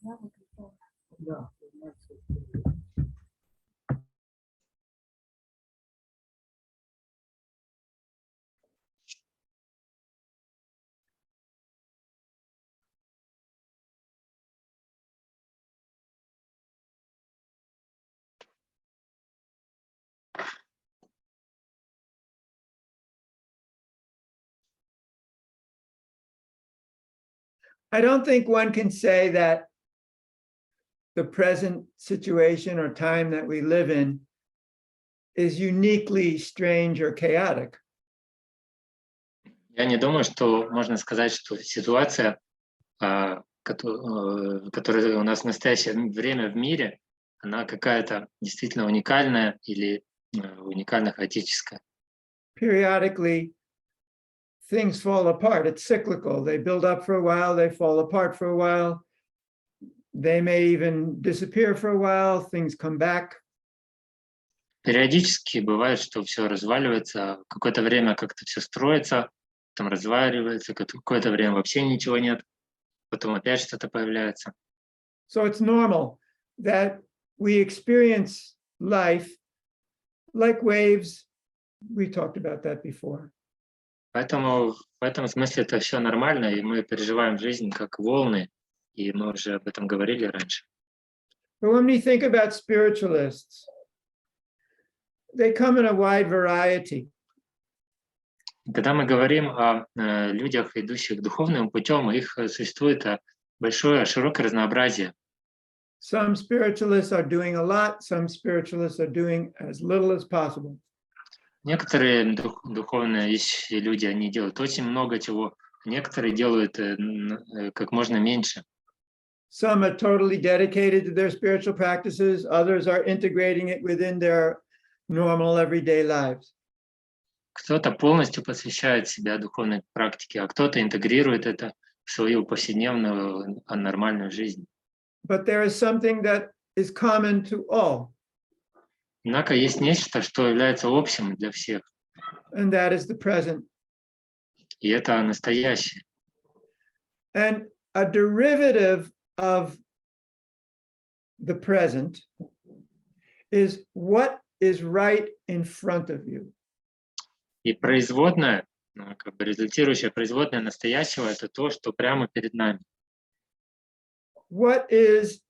Да. I don't think one can say that the present situation or time that we live in is uniquely strange or chaotic. Я не думаю, что можно сказать, что ситуация, которая у нас в настоящее время в мире, она какая-то действительно уникальная или уникально хаотическая. Periodically, things fall apart. It's cyclical. They build up for a while, they fall apart for a while. They may even disappear for a while, things come back. Периодически бывает, что все разваливается, какое-то время как-то все строится, потом разваливается, какое-то время вообще ничего нет, потом опять что-то появляется. So it's normal that we experience life like waves. We talked about that before. Поэтому в этом смысле это все нормально, и мы переживаем жизнь как волны, и мы уже об этом говорили раньше. But when we think about spiritualists, they come in a wide variety. Когда мы говорим о людях, идущих духовным путем, их существует большое, широкое разнообразие. Some spiritualists are doing a lot, some spiritualists are doing as little as possible. Некоторые духовные люди, они делают очень много чего, некоторые делают как можно меньше. Some are totally dedicated to their spiritual practices, others are integrating it within their normal everyday lives. Кто-то полностью посвящает себя духовной практике, а кто-то интегрирует это в свою повседневную нормальную жизнь. But there is something that is common to all. Однако есть нечто, что является общим для всех, And that is the present. и это настоящее. And a derivative of the present is what is right in front of you. И производная, как бы результирующая производная настоящего, это то, что прямо перед нами. What is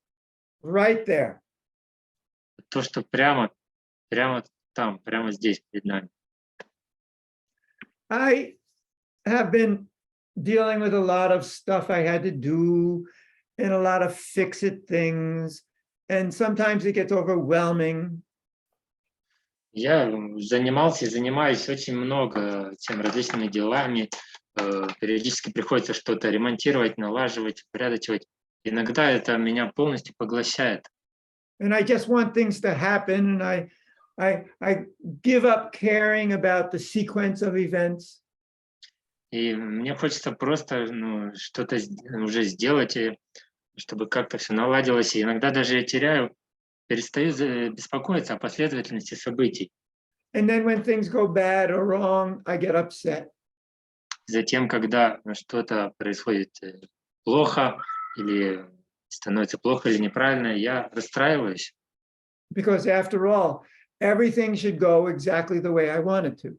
right there? То, что прямо там, прямо здесь перед нами. I have been dealing with a lot of stuff I had to do and a lot of fix-it things, and sometimes it gets overwhelming. Я занимался и занимаюсь очень много тем различными делами. Периодически приходится что-то ремонтировать, налаживать, упорядочивать. Иногда это меня полностью поглощает. And I just want things to happen, and I give up caring about the sequence of events. И мне хочется просто что-то уже сделать, чтобы как-то все наладилось. И иногда даже я перестаю беспокоиться о последовательности событий. And then when things go bad or wrong, I get upset. Затем, когда что-то происходит плохо или становится плохо или неправильно, я расстраиваюсь. Because after all, everything should go exactly the way I want it to.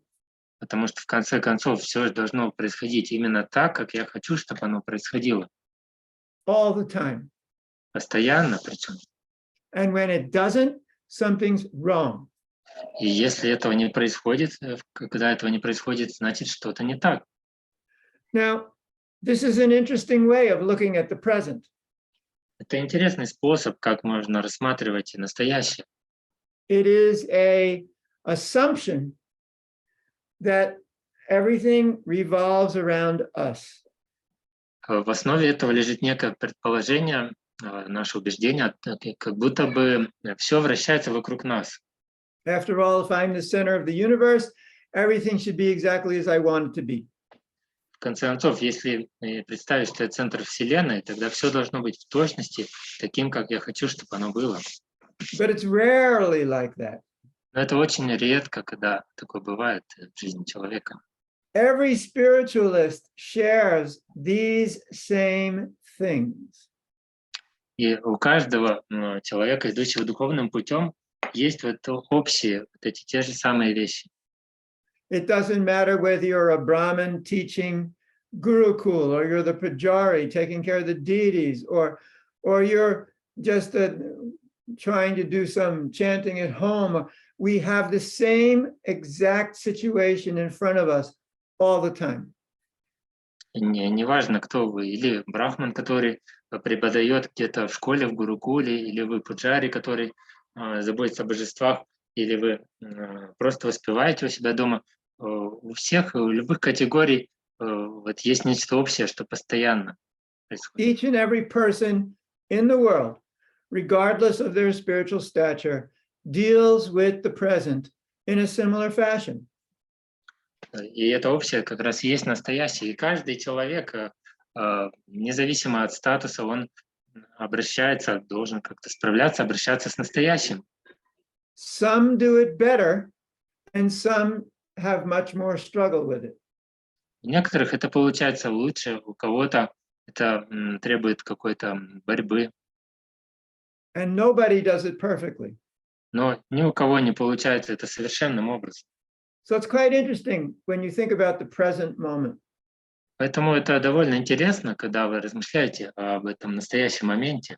Потому что в конце концов все должно происходить именно так, как я хочу, чтобы оно происходило. All the time. Постоянно причем. And when it doesn't, something's wrong. И если этого не происходит, когда этого не происходит, значит что-то не так. Now, this is an interesting way of looking at the present. Это интересный способ, как можно рассматривать настоящее. It is an assumption that everything revolves around us. В основе этого лежит некое предположение, наше убеждение, как будто бы все вращается вокруг нас. After all, if I'm the center of the universe, everything should be exactly as I want it to be. В конце концов, если представить, что я центр Вселенной, тогда все должно быть в точности таким, как я хочу, чтобы оно было. But it's rarely like that. Но это очень редко, когда такое бывает в жизни человека. Every spiritualist shares these same things. И у каждого человека, идущего духовным путем, есть вот общие, вот эти те же самые вещи. It doesn't matter whether you're a Brahmin teaching Gurukul, or you're the Pujari taking care of the deities, or you're just trying to do some chanting at home. We have the same exact situation in front of us all the time. Неважно, кто вы, или брахман, который преподает где-то в школе, в гурукуле, или вы пуджари, который заботится о божествах, или вы просто воспеваете у себя дома. У всех, у любых категорий вот есть нечто общее, что постоянно происходит. Each and every person in the world, regardless of their spiritual stature, deals with the present in a similar fashion. И это общее как раз и есть настоящее. И каждый человек, независимо от статуса, он обращается, должен как-то справляться, обращаться с настоящим. Some do it better, and some have much more struggle with it. У некоторых это получается лучше, у кого-то это требует какой-то борьбы. And nobody does it perfectly. Но ни у кого не получается это совершенным образом. So it's quite interesting when you think about the present moment. Поэтому это довольно интересно, когда вы размышляете об этом настоящем моменте.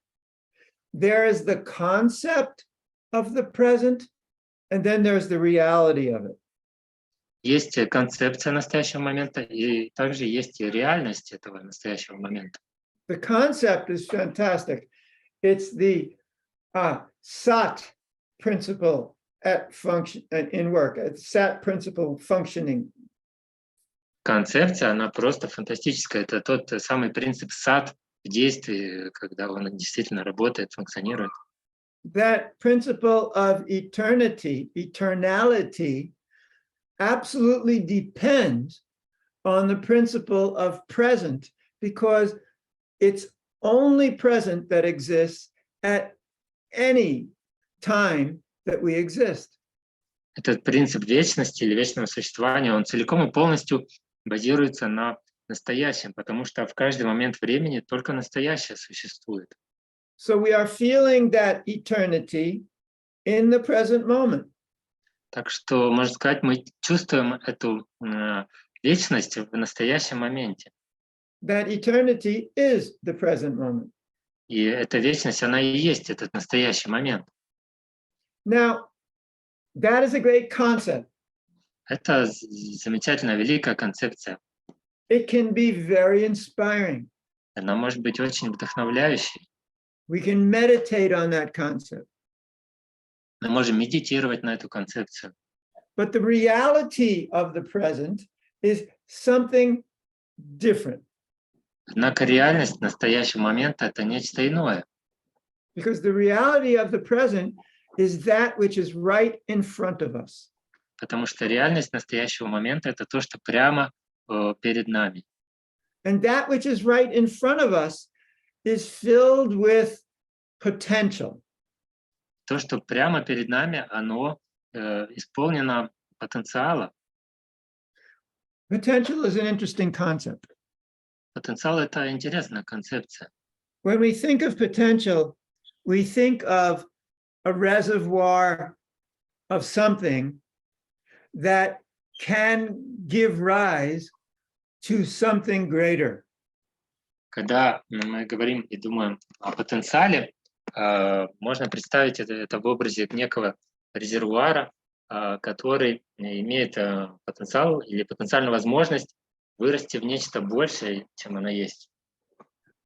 There is the concept of the present, and then there's the reality of it. Есть концепция настоящего момента, и также есть и реальность этого настоящего момента. The concept is fantastic. It's the SAT principle at function in work. It's SAT principle functioning. Концепция, она просто фантастическая. Это тот самый принцип САД в действии, когда он действительно работает, функционирует. That principle of eternity, eternality, absolutely depends on the principle of present, because it's only present that exists at any time that we exist. Этот принцип вечности или вечного существования, он целиком и полностью базируется на настоящем, потому что в каждый момент времени только настоящее существует. So we are feeling that eternity in the present moment. Так что, можно сказать, мы чувствуем эту вечность в настоящем моменте. That eternity is the present moment. И эта вечность, она и есть этот настоящий момент. Now, that is a great concept. Это замечательная, великая концепция. It can be very inspiring. Она может быть очень вдохновляющей. We can meditate on that concept. Мы можем медитировать на эту концепцию. But the reality of the present is something different. Однако реальность настоящего момента — это нечто иное. Because the reality of the present is that which is right in front of us. Потому что реальность настоящего момента — это то, что прямо перед нами. And that which is right in front of us is filled with potential. То, что прямо перед нами, оно исполнено потенциала. Potential is an interesting concept. Потенциал — это интересная концепция. When we think of potential, we think of a reservoir of something that can give rise to something greater. Когда мы говорим и думаем о потенциале, можно представить это в образе некого резервуара, который имеет потенциал или потенциальную возможность вырасти в нечто большее, чем оно есть.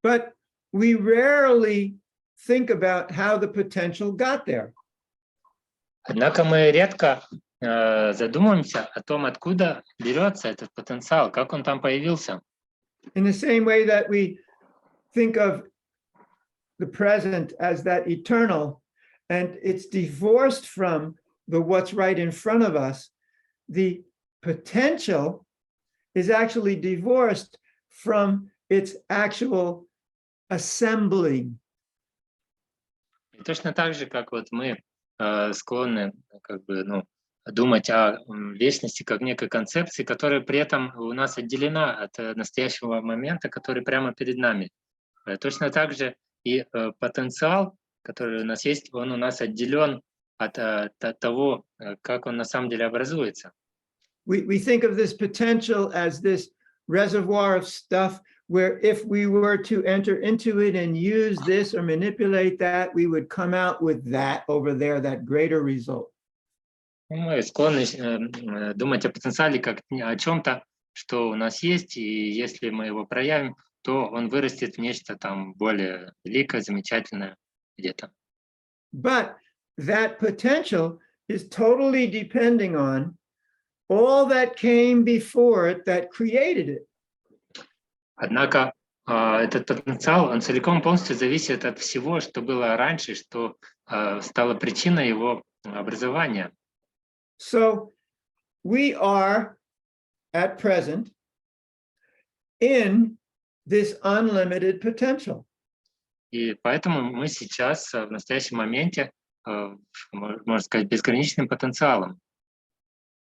But we rarely think about how the potential got there. Однако мы редко задумываемся о том, откуда берется этот потенциал, как он там появился. In the same way that we think of the present as that eternal, and it's divorced from the what's right in front of us, the potential is actually divorced from its actual assembling. И точно так же, как вот мы склонны как бы, думать о вечности как некой концепции, которая при этом у нас отделена от настоящего момента, который прямо перед нами. Точно так же И потенциал, который у нас есть, он у нас отделен от того, как он на самом деле образуется. We think of this potential as this reservoir of stuff where if we were to enter into it and use this or manipulate that, we would come out with that over there, that greater result. Мы склонны думать о потенциале как о чем-то, что у нас есть, и если мы его проявим, то он вырастет в нечто там более великое, замечательное где-то. But that potential is totally depending on all that came before it that created it. Однако этот потенциал, он целиком полностью зависит от всего, что было раньше, что стало причиной его образования. So we are at present in this unlimited potential. И поэтому мы сейчас в настоящем моменте, можно сказать, безграничным потенциалом.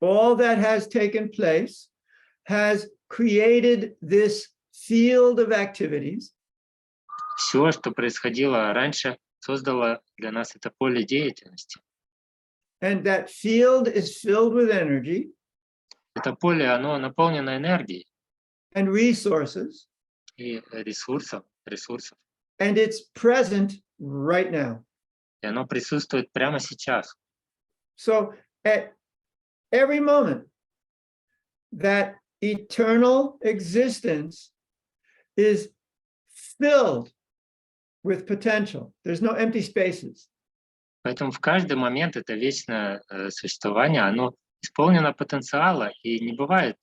All that has taken place has created this field of activities. Все, что происходило раньше, создало для нас это поле деятельности. And that field is filled with energy Это поле, оно наполнено энергией and resources, и ресурсов, and it's present right now. и оно присутствует прямо сейчас. So at every moment, that eternal existence is filled with potential. There's no empty spaces. Поэтому в каждый момент это вечное существование, оно исполнено потенциала, и не бывает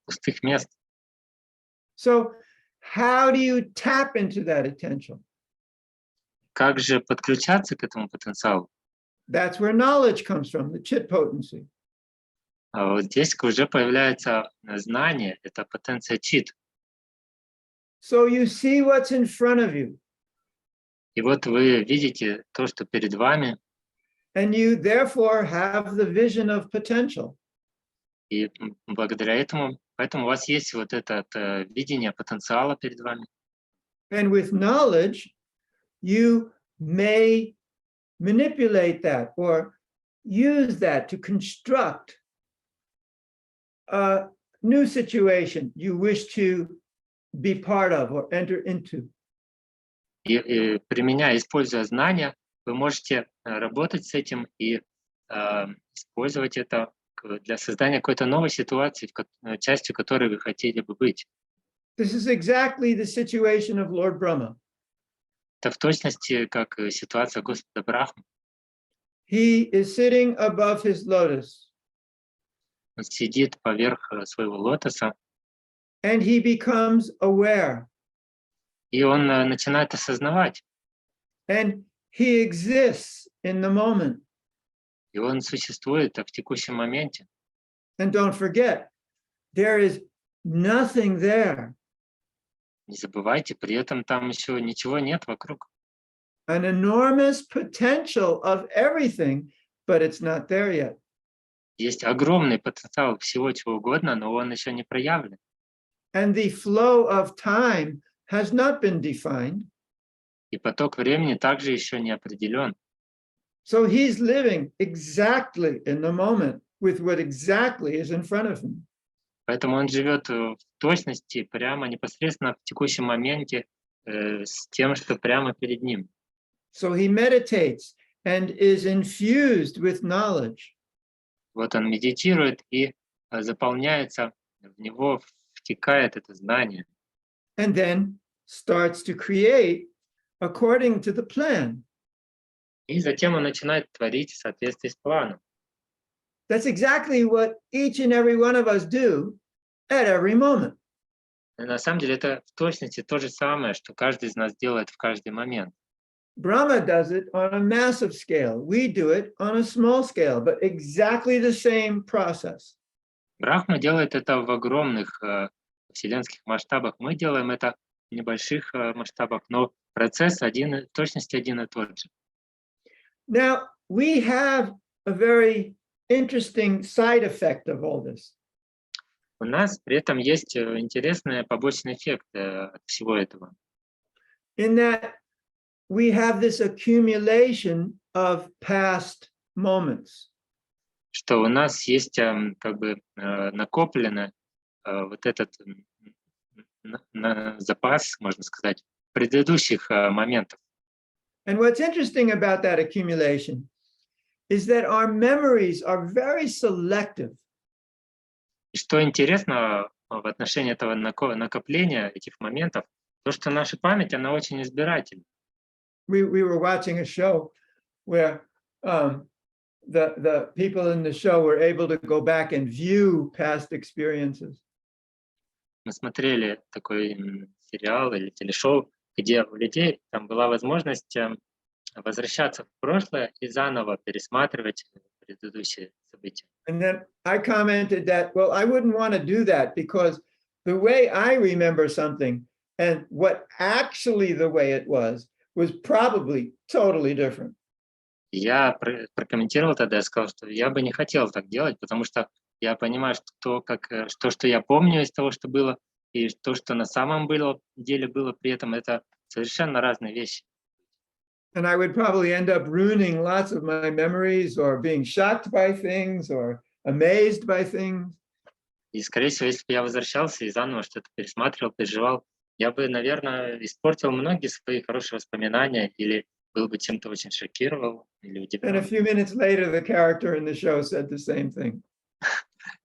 пустых мест. So how do you tap into that potential? Как же подключаться к этому потенциалу? That's where knowledge comes from, the chit potency. А вот здесь уже появляется знание, это потенция чит. So you see what's in front of you, И вот вы видите то, что перед вами, and you therefore have the vision of potential. и благодаря поэтому у вас есть вот это видение потенциала перед вами. And with knowledge, you may manipulate that or use that to construct a new situation you wish to be part of or enter into. И применяя, используя знания, вы можете работать с этим и использовать это для создания какой-то новой ситуации, частью которой вы хотели бы быть. This is exactly the situation of Lord Brahma. Это в точности как ситуация Господа Брахмы. He is sitting above his lotus, Он сидит поверх своего лотоса, and he becomes aware, и он начинает осознавать, and he exists in the moment. и он существует в текущем моменте. And don't forget, there is nothing there. Не забывайте, при этом там еще ничего нет вокруг. An enormous potential of everything, but it's not there yet. Есть огромный потенциал всего чего угодно, но он еще не проявлен. And the flow of time has not been defined. И поток времени также еще не определен. So he's living exactly in the moment with what exactly is in front of him. Поэтому он живет в точности, прямо непосредственно в текущем моменте с тем, что прямо перед ним. So he meditates and is infused with knowledge. Вот он медитирует и заполняется, в него втекает это знание. And then starts to create according to the plan. И затем он начинает творить в соответствии с планом. That's exactly what each and every one of us do at every moment. И на самом деле это в точности то же самое, что каждый из нас делает в каждый момент. Brahma does it on a massive scale. We do it on a small scale, but exactly the same process. Брахма делает это в огромных вселенских масштабах. Мы делаем это в небольших масштабах, но процесс в точности один и тот же. Now, we have a very interesting side effect of all this. У нас при этом есть интересный побочный эффект от всего этого. In that we have this accumulation of past moments. Что у нас есть как бы накоплено вот этот запас, можно сказать, предыдущих моментов. And what's interesting about that accumulation is that our memories are very selective. И что интересно в отношении этого накопления этих моментов, то, что наша память, она очень избирательна. We were watching a show where the people in the show were able to go back and view past experiences. Мы смотрели такой сериал или телешоу, где у людей там была возможность возвращаться в прошлое и заново пересматривать предыдущие события. And then I commented that, well, I wouldn't want to do that because the way I remember something and what actually the way it was probably totally different. Я прокомментировал тогда, я сказал, что я бы не хотел так делать, потому что я понимаю, что что я помню из того, что было, и то, что на самом деле было при этом, это совершенно разные вещи. And I would probably end up ruining lots of my memories or being shocked by things or amazed by things. И, скорее всего, если бы я возвращался и заново что-то пересматривал, переживал, я бы, наверное, испортил многие свои хорошие воспоминания или был бы чем-то очень шокировал или And a удивлен. few minutes later, the character in the show said the same thing.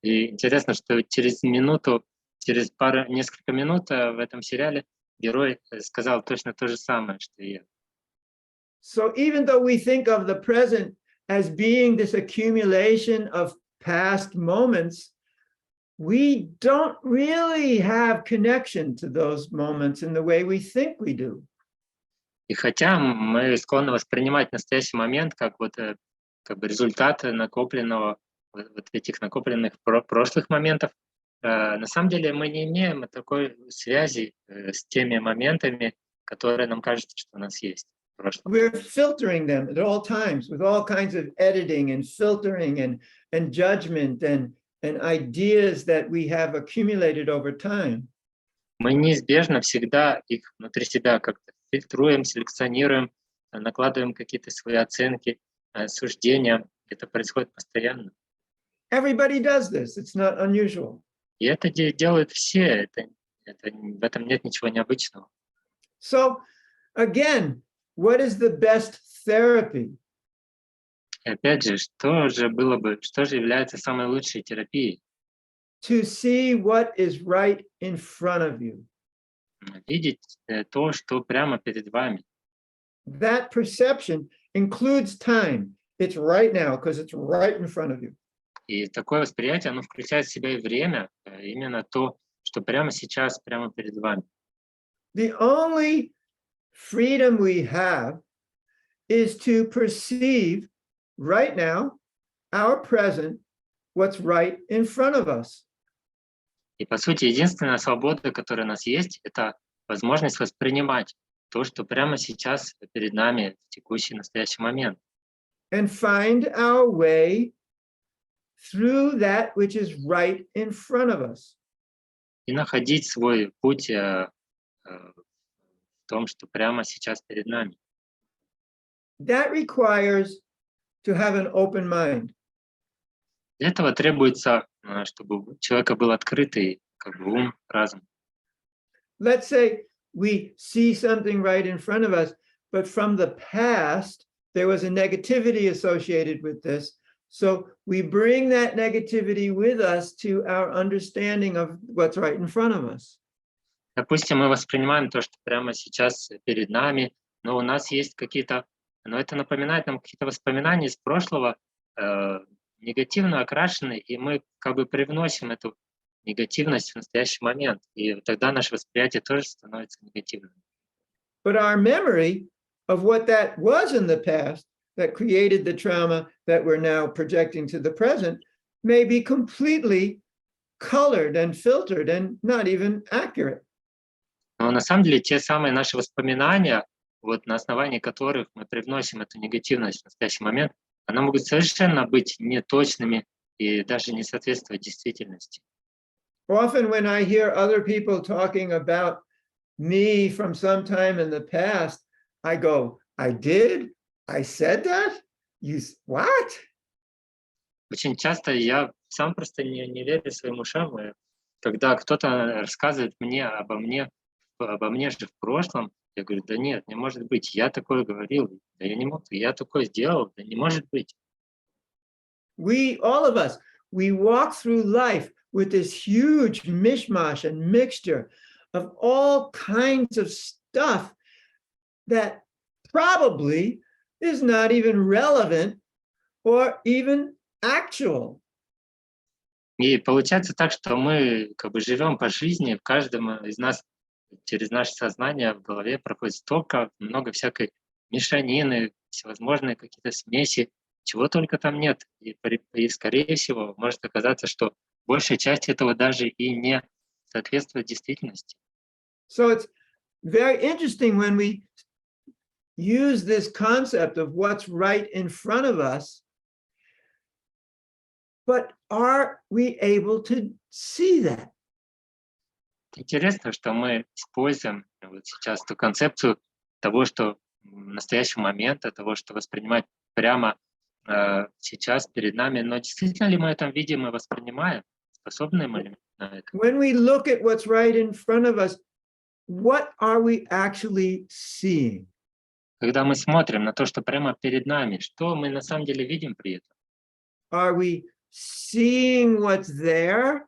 И интересно, что через несколько минут в этом сериале герой сказал точно то же самое, что и я. So even though we think of the present as being this accumulation of past moments, we don't really have connection to those moments in the way we think we do. И хотя мы склонны воспринимать настоящий момент как как бы результат накопленного, вот этих накопленных прошлых моментов, на самом деле мы не имеем такой связи с теми моментами, которые нам кажется, что у нас есть в прошлом. We're filtering them at all times with all kinds of editing and filtering and judgment and ideas that we have accumulated over time. Мы неизбежно всегда их внутри себя как-то фильтруем, селекционируем, накладываем какие-то свои оценки, суждения. Это происходит постоянно. Everybody does this. It's not unusual. И это делают все. В этом нет ничего необычного. So again, what is the best therapy? И опять же, что же является самой лучшей терапией? To see what is right in front of you. Видеть то, что прямо перед вами. That perception includes time. It's right now because it's right in front of you. И такое восприятие, оно включает в себя и время, именно то, что прямо сейчас, прямо перед вами. The only freedom we have is to perceive right now, our present, what's right in front of us. И, по сути, единственная свобода, которая у нас есть, это возможность воспринимать то, что прямо сейчас перед нами, в текущий, настоящий момент. And find our way through that which is right in front of us. И находить свой путь в том, что прямо сейчас перед нами. That requires to have an open mind. Для этого требуется, чтобы у человека был открытый как бы ум, разум. Let's say we see something right in front of us, but from the past, there was a negativity associated with this. So we bring that negativity with us to our understanding of what's right in front of us. Допустим, мы воспринимаем то, что прямо сейчас перед нами, но у нас есть но это напоминает нам какие-то воспоминания из прошлого, негативно окрашенные, и мы как бы привносим эту негативность в настоящий момент, и тогда наше восприятие тоже становится негативным. But our memory of what that was in the past that created the trauma that we're now projecting to the present may be completely colored and filtered and not even accurate. Но на самом деле те самые наши воспоминания, вот на основании которых мы привносим эту негативность в настоящий момент, они могут совершенно быть неточными и даже не соответствовать действительности. Often when I hear other people talking about me from some time in the past, I go, I did? I said that? What? Очень часто я сам просто не верю своим ушам, когда кто-то рассказывает мне обо мне же в прошлом, я говорю: "Да нет, не может быть, я такое говорил, да я не мог, я такое сделал, да не может быть". All of us, we walk through life with this huge mishmash and mixture of all kinds of stuff that probably is not even relevant or even actual. И получается так, что мы как бы живем по жизни, в каждом из нас через наше сознание в голове проходит столько много всякой мешанины, всевозможные какие-то смеси, чего только там нет. И скорее всего, может оказаться, что большая часть этого даже и не соответствует действительности. So it's very interesting when we use this concept of what's right in front of us, but are we able to see that? Интересно, что мы используем вот сейчас эту концепцию того, что настоящего момента, того, что воспринимать прямо сейчас перед нами, но действительно ли мы это видим и воспринимаем? Способны мы ли на это? When we look at what's right in front of us, what are we actually seeing? Когда мы смотрим на то, что прямо перед нами, что мы на самом деле видим при этом? Are we seeing what's there,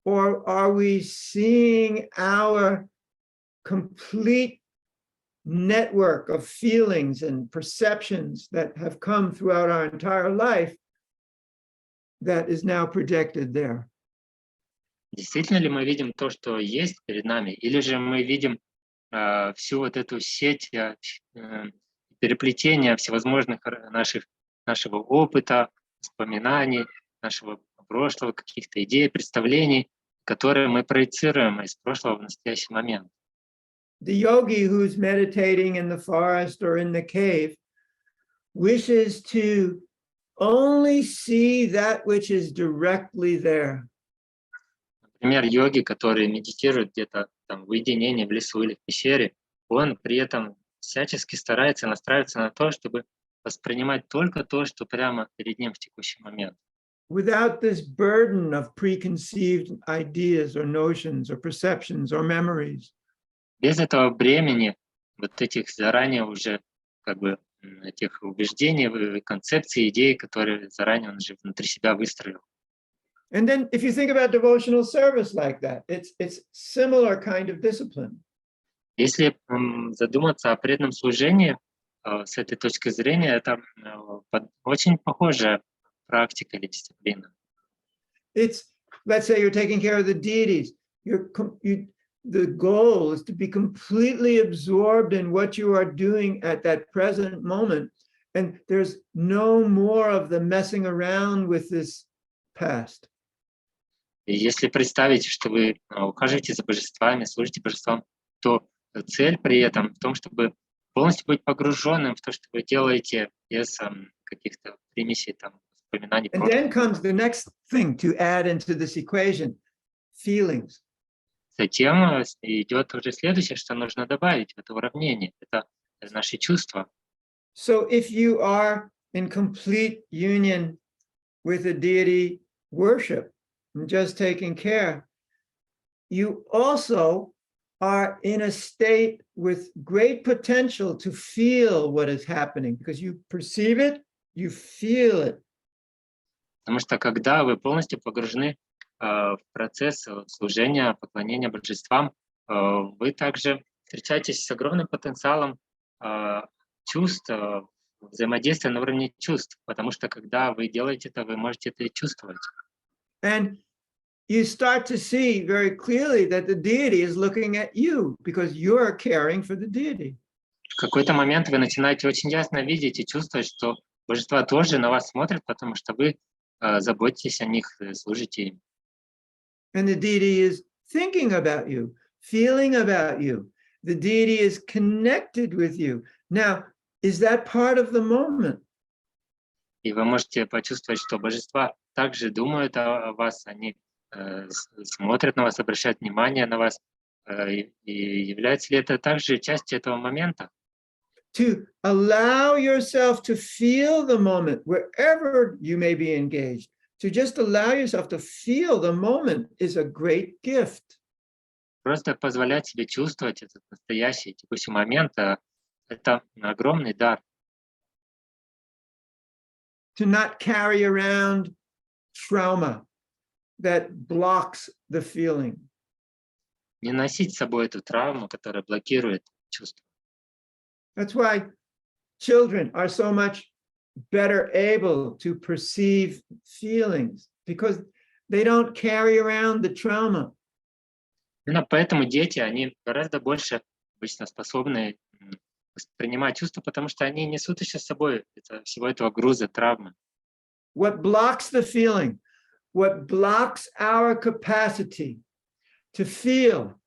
or are we seeing our complete network of feelings and perceptions that have come throughout our entire life that is now projected there? Действительно ли мы видим то, что есть перед нами, или же мы видим всю вот эту сеть переплетения всевозможных нашего опыта, воспоминаний, нашего прошлого, каких-то идей, представлений, которые мы проецируем из прошлого в настоящий момент. The yogi who's meditating in the forest or in the cave wishes to only see that which is directly there. Например, йоги, который медитирует где-то там в уединении, в лесу или в пещере, он при этом всячески старается настраиваться на то, чтобы воспринимать только то, что прямо перед ним в текущий момент. Without this burden of preconceived ideas or notions or perceptions or memories. Без этого бремени, вот этих заранее уже как бы этих убеждений, концепций, идей, которые заранее он же внутри себя выстроил. And then if you think about devotional service like that, it's similar kind of discipline. Если задуматься о преданном служении с этой точки зрения, это очень похожая практика или дисциплина. It's, let's say you're taking care of the deities. The goal is to be completely absorbed in what you are doing at that present moment. And there's no more of the messing around with this past. И если представить, что вы ухаживаете за божествами, служите божествам, то цель при этом в том, чтобы полностью быть погруженным в то, что вы делаете, без каких-то примесей, там, воспоминаний And прошлого. then comes the next thing to add into this equation, feelings. Затем идет уже следующее, что нужно добавить в это уравнение. Это наши чувства. So if you are in complete union with a deity worship and just taking care, you also are in a state with great potential to feel what is happening because you perceive it, you feel it. Потому что когда вы полностью погружены в процесс служения, поклонения божествам, вы также встречаетесь с огромным потенциалом чувств, взаимодействия на уровне чувств, потому что когда вы делаете это, вы можете это и чувствовать. And you start to see very clearly that the deity is looking at you because you're caring for the deity. В какой-то момент вы начинаете очень ясно видеть и чувствовать, что божества тоже на вас смотрят, потому что вы заботитесь о них, служите им. And the deity is thinking about you, feeling about you. The deity is connected with you. Now, is that part of the moment? И вы можете почувствовать, что божества также думают о вас, они смотрят на вас, обращают внимание на вас. И является ли это также частью этого момента? to allow yourself to feel the moment wherever you may be engaged. To just allow yourself to feel the moment is a great gift. Просто позволять себе чувствовать этот настоящий, текущий момент, это огромный дар. To not carry around trauma that blocks the feeling. Не носить с собой эту травму, которая блокирует чувство. That's why children are so much better able to perceive feelings, because they don't carry around the trauma. Именно поэтому дети, они гораздо больше обычно способны воспринимать чувства, потому что они несут еще с собой всего этого груза травмы. What blocks the feeling, what blocks our capacity to feel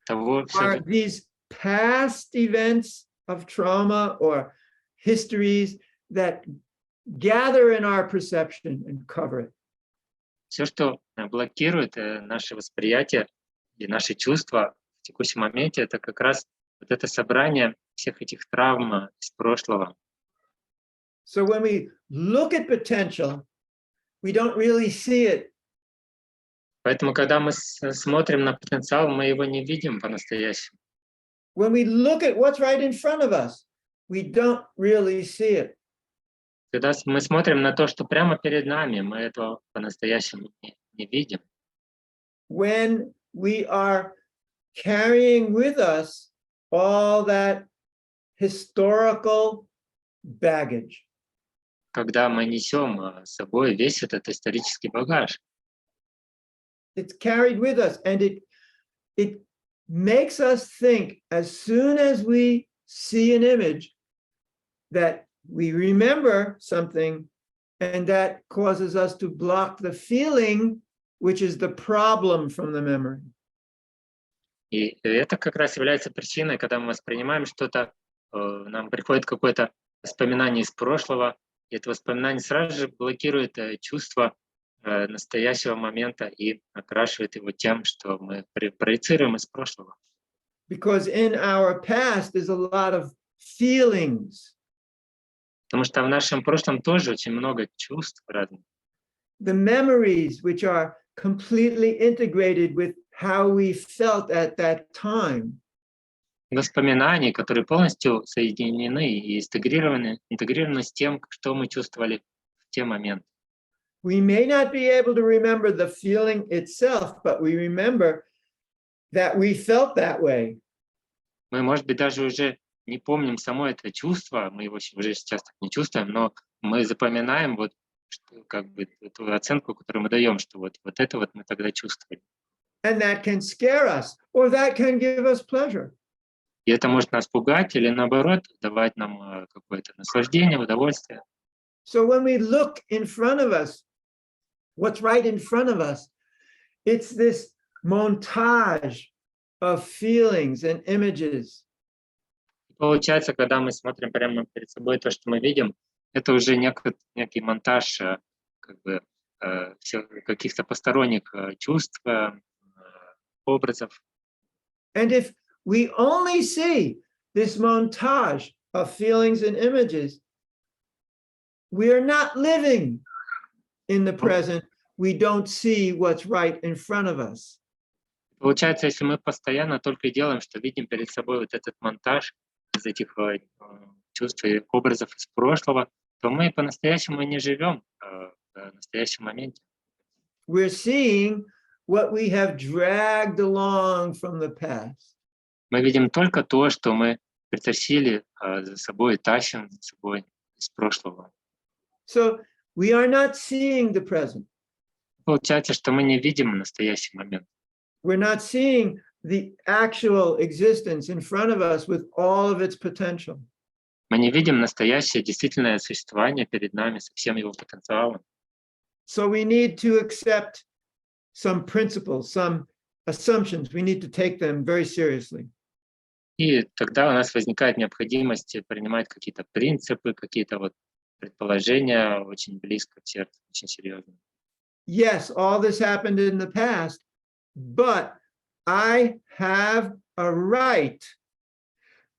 Того, are these past events of trauma or histories that gather in our perception and cover it. все, что блокирует наше восприятие и наши чувства в текущем моменте, это как раз вот это собрание всех этих травм из прошлого. So when we look at potential, we don't really see it. Поэтому, когда мы смотрим на потенциал, мы его не видим по-настоящему. When we look at what's right in front of us, we don't really see it. Когда мы смотрим на то, что прямо перед нами, мы этого по-настоящему не видим. When we are carrying with us all that historical baggage. Когда мы несем с собой весь этот исторический багаж. It's carried with us, and it makes us think as soon as we see an image that we remember something, and that causes us to block the feeling, which is the problem from the memory. И это как раз является причиной, когда мы воспринимаем что-то, нам приходит какое-то воспоминание из прошлого, и это воспоминание сразу же блокирует чувство настоящего момента и окрашивает его тем, что мы проецируем из прошлого. Because in our past is a lot of feelings. Потому что в нашем прошлом тоже очень много чувств разных. The memories which are completely integrated with how we felt at that time. Воспоминания, которые полностью соединены и интегрированы с тем, что мы чувствовали в те моменты. We may not be able to remember the feeling itself, but we remember that we felt that way. Мы, может быть, даже уже не помним само это чувство, мы его уже сейчас так не чувствуем, но мы запоминаем вот как бы эту оценку, которую мы даем, что вот это вот мы тогда чувствовали. And that can scare us, or that can give us pleasure. И это может нас пугать или, наоборот, давать нам какое-то наслаждение, удовольствие. So when we look in front of us, what's right in front of us, it's this montage of feelings and images. Получается, когда мы смотрим прямо перед собой то, что мы видим, это уже некий монтаж как бы, каких-то посторонних чувств, образов. And if we only see this montage of feelings and images, we are not living in the present. We don't see what's right in front of us. Получается, если мы постоянно только делаем, что видим перед собой вот этот монтаж из этих чувств и образов из прошлого, то мы по-настоящему не живем в настоящем моменте. We're seeing what we have dragged along from the past. Мы видим только то, что мы притащили за собой, тащим за собой из прошлого. So we are not seeing the present. Получается, что мы не видим настоящий момент. We're not seeing the actual existence in front of us with all of its potential. Мы не видим настоящее, действительное существование перед нами со всем его потенциалом. So we need to accept some principles, some assumptions. We need to take them very seriously. И тогда у нас возникает необходимость принимать какие-то принципы, какие-то вот предположения очень близко к сердцу, очень серьезно. Yes, all this happened in the past, but I have a right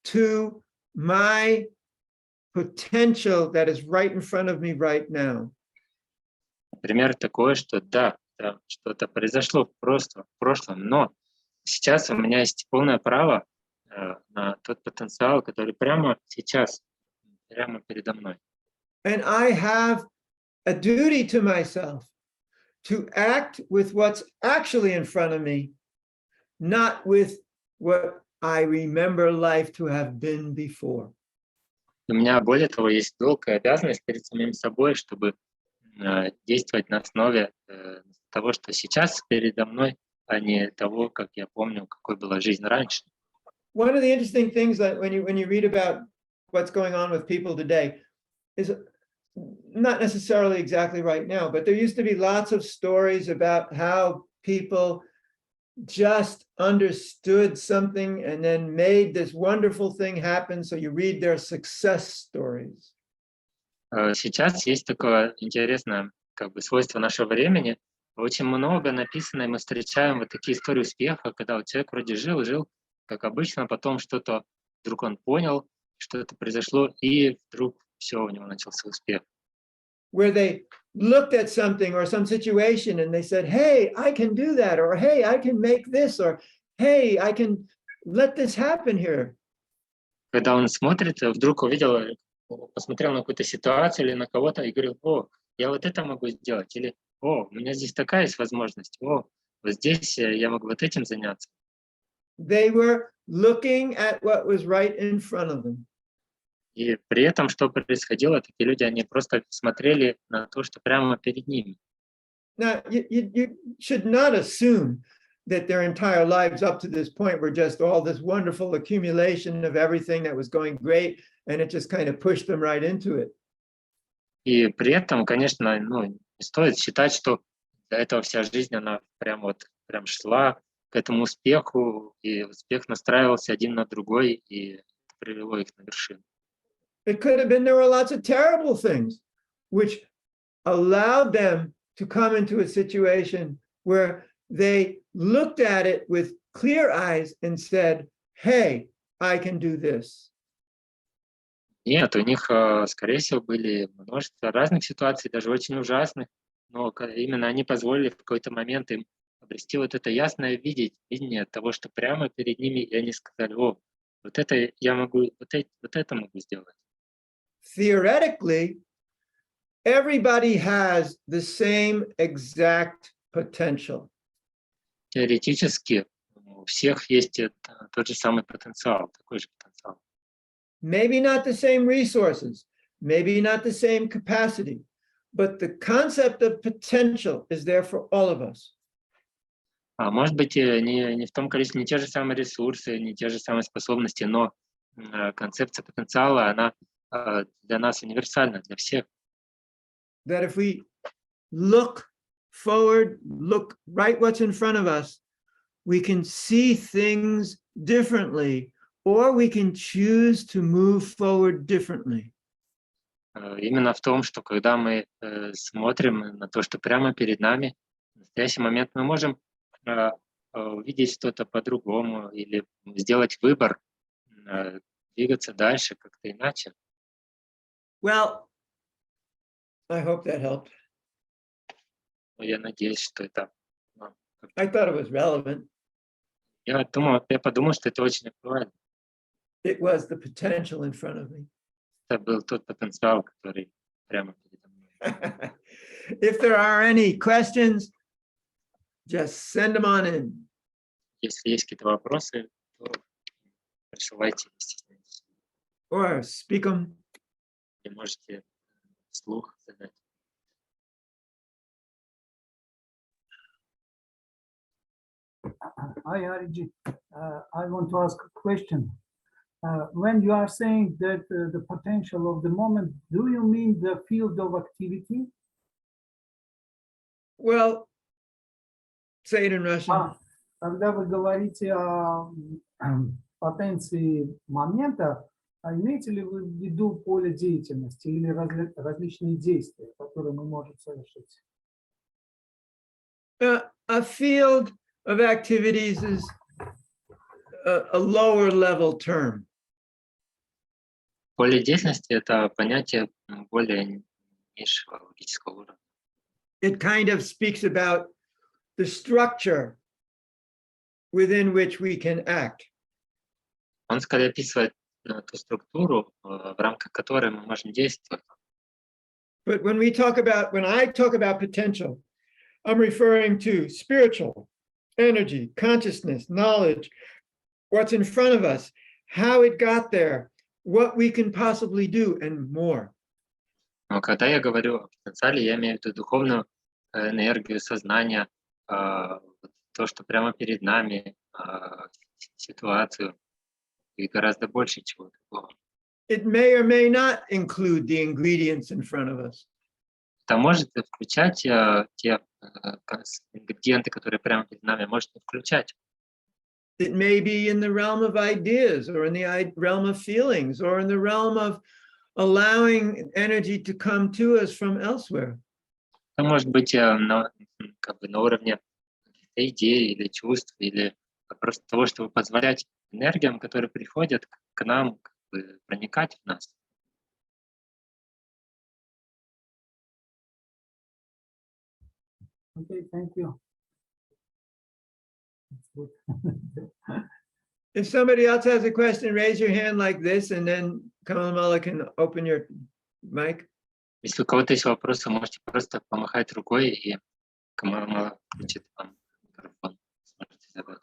to my potential that is right in front of me right now. Пример такой, что да, что-то произошло в прошлом, но сейчас у меня есть полное право на тот потенциал, который прямо сейчас, прямо передо мной. And I have a duty to myself to act with what's actually in front of me, not with what I remember life to have been before. У меня, более того, есть долг и обязанность перед самим собой, чтобы действовать на основе того, что сейчас передо мной, а не того, как я помню, какой была жизнь раньше. One of the interesting things that when you read about what's going on with people today is not necessarily exactly right now, but there used to be lots of stories about how people just understood something and then made this wonderful thing happen. So you read their success stories. Сейчас есть такое интересное свойство нашего времени. Очень много написано, и мы встречаем вот такие истории успеха, когда вот человек вроде жил, как обычно, а потом что-то вдруг он понял, что-то произошло, и вдруг все, у него начался успех. Where they looked at something or some situation and they said, hey, I can do that, or hey, I can make this, or hey, I can let this happen here. Когда он смотрит, вдруг увидел, посмотрел на какую-то ситуацию или на кого-то и говорил: о, я вот это могу сделать, или о, у меня здесь такая есть возможность, о, вот здесь я могу вот этим заняться. They were looking at what was right in front of them. И при этом, что происходило, такие люди, они просто смотрели на то, что прямо перед ними. Now, you should not assume that their entire lives up to this point were just all this wonderful accumulation of everything that was going great, and it just kind of pushed them right into it. И при этом, конечно, не стоит считать, что до этого вся жизнь, она прям шла к этому успеху, и успех настраивался один на другой, и привело их на вершину. It could have been there were lots of terrible things which allowed them to come into a situation where they looked at it with clear eyes and said, hey, I can do this. Нет, у них, скорее всего, были множество разных ситуаций, даже очень ужасных, но именно они позволили в какой-то момент им обрести вот это ясное видение того, что прямо перед ними, и они сказали: о, вот это я могу, вот это могу сделать. Theoretically, everybody has the same exact potential. Теоретически у всех есть тот же самый потенциал, такой же потенциал. Maybe not the same resources, maybe not the same capacity, but the concept of potential is there for all of us. А может быть, не в том количестве, не те же самые ресурсы, не те же самые способности, но концепция потенциала, она для нас универсальна, для всех. That if we look forward, look right what's in front of us, we can see things differently, or we can choose to move forward differently. Именно в том, что когда мы смотрим на то, что прямо перед нами, в настоящий момент мы можем увидеть что-то по-другому или сделать выбор, двигаться дальше как-то иначе. Well, I hope that helped. Но я надеюсь, что это... I thought it was relevant. Я подумал, что это очень актуально. It was the potential in front of me. Это был тот потенциал, который прямо передо мной. If there are any questions, just send them on in. Если есть какие-то вопросы, то присылайте, не стесняйтесь. Or speak them. И можете вслух задать. Hi, Ariji. I want to ask a question. When you are saying that the potential of the moment, do you mean the field of activity? Well, say it in Russian. Когда вы говорите о потенции момента, имеете ли вы в виду поле деятельности или различные действия, которые мы можем совершить? A field of activities is a lower level term. Поле деятельности — это понятие более низшего логического уровня. It kind of speaks about the structure within which we can act. Он скорее описывает ту структуру, в рамках которой мы можем действовать. But when I talk about potential, I'm referring to spiritual energy, consciousness, knowledge, what's in front of us, how it got there, what we can possibly do, and more. Но когда я говорю о потенциале, я имею в виду духовную энергию, сознание, то, что прямо перед нами, ситуацию, и гораздо больше чего такого. It may or may not include the ingredients in front of us. Это может включать те ингредиенты, которые прямо перед нами, может не включать. It may be in the realm of ideas, or in the realm of feelings, or in the realm of allowing energy to come to us from elsewhere. Это может быть на уровне каких-то идей или чувств, или просто того, чтобы позволять энергиям, которые приходят к нам, проникать в нас. Okay, thank you. That's good. If somebody else has a question, raise your hand like this, and then Kamala can open your mic. Если у кого-то есть вопросы, можете просто помахать рукой, и Камала включит вам микрофон. Сможете задать.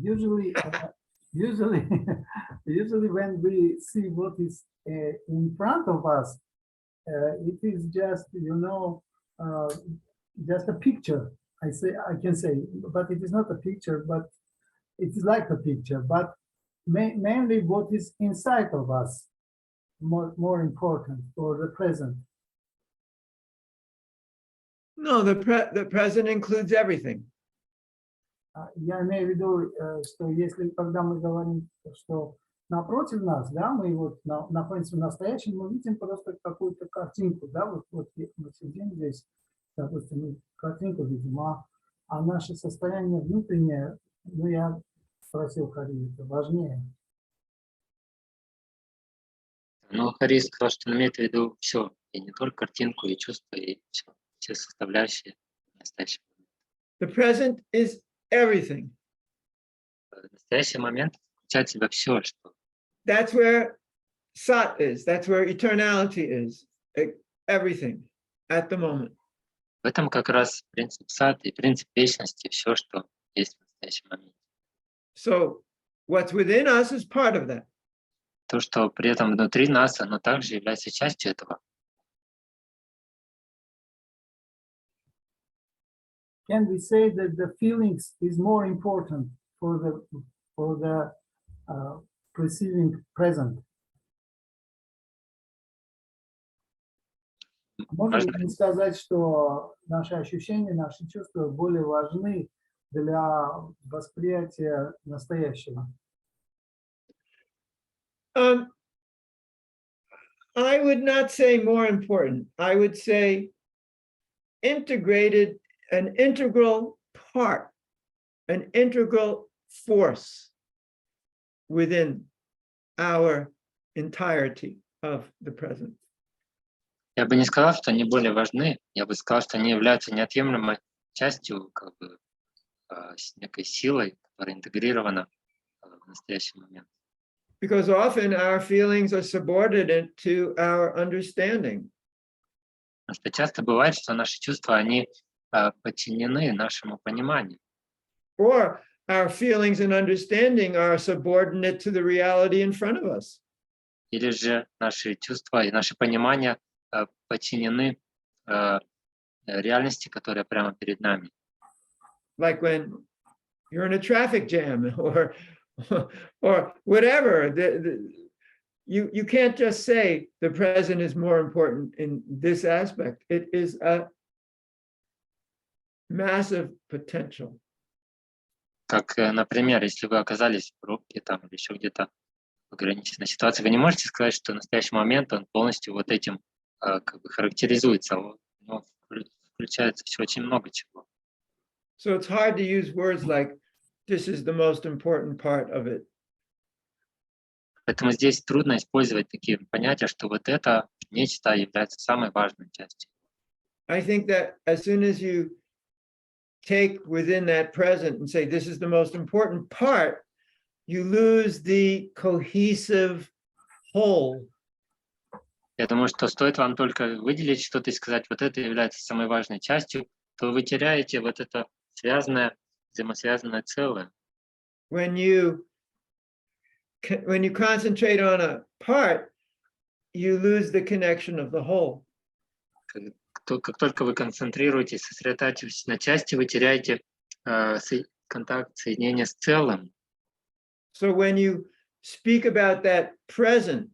Usually, usually when we see what is in front of us, it is just, just a picture. I can say, but it is not a picture, but it is like a picture. But mainly, what is inside of us, more important for the present. No, the present includes everything. Я имею в виду, что если, когда мы говорим, что напротив нас, да, мы вот находимся в настоящем, мы видим просто какую-то картинку, да, вот мы сидим здесь, допустим, мы картинку видим, а наше состояние внутреннее, я спросил Хари, это важнее. Ну, Хари сказал, что он имеет в виду все, и не только картинку, и чувства, и все составляющие настоящего момента. The present is everything. Настоящий момент включает в себя все, что That's where Sat is. That's where eternality is. Everything at the moment. в этом как раз принцип сад и принцип вечности, все, что есть в настоящем моменте. So what's within us is part of that. То, что при этом внутри нас, оно также является частью этого. Can we say that the feelings is more important for the perceiving present? Можно ли сказать, что наши ощущения, наши чувства более важны для восприятия настоящего? I would not say more important. I would say integrated, an integral part, an integral force within our entirety of the present. Я бы не сказал, что они более важны, я бы сказал, что они являются неотъемлемой частью, некой силой, которая интегрирована в настоящий момент. Because often our feelings are subordinate to our understanding. Потому что часто бывает, что наши чувства, они подчинены нашему пониманию. Or our feelings and understanding are subordinate to the reality in front of us. Или же наши чувства и наше понимание подчинены реальности, которая прямо перед нами. Like when you're in a traffic jam or whatever, you can't just say the present is more important in this aspect. It is a massive potential. Как, например, если вы оказались в пробке там, или еще где-то в ограниченной ситуации, вы не можете сказать, что настоящий момент, он полностью вот этим как бы характеризуется, но включается все очень много чего. So it's hard to use words like, this is the most important part of it. Поэтому здесь трудно использовать такие понятия, что вот это нечто является самой важной частью. I think that as soon as you take within that present and say, this is the most important part, you lose the cohesive whole. Я думаю, что стоит вам только выделить что-то и сказать, вот это является самой важной частью, то вы теряете вот это связанное, взаимосвязанное целое. When you concentrate on a part, you lose the connection of the whole. Как только вы концентрируетесь, сосредотачиваетесь на части, вы теряете контакт, соединение с целым. So when you speak about that present,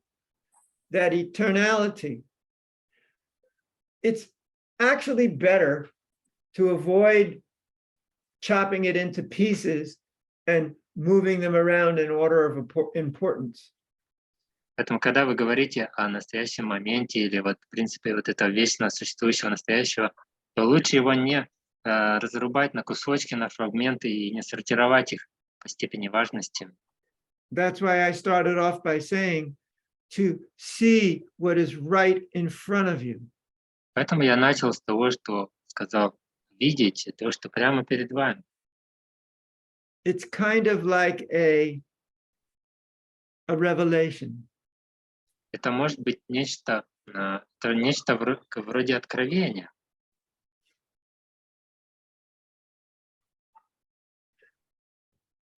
that eternality, it's actually better to avoid chopping it into pieces and moving them around in order of importance. Поэтому, когда вы говорите о настоящем моменте или вот, в принципе, вот этого вечно существующего настоящего, то лучше его не разрубать на кусочки, на фрагменты и не сортировать их по степени важности. That's why I started off by saying to see what is right in front of you. Поэтому я начал с того, что сказал, видеть то, что прямо перед вами. It's kind of like a revelation. Это может быть нечто вроде откровения.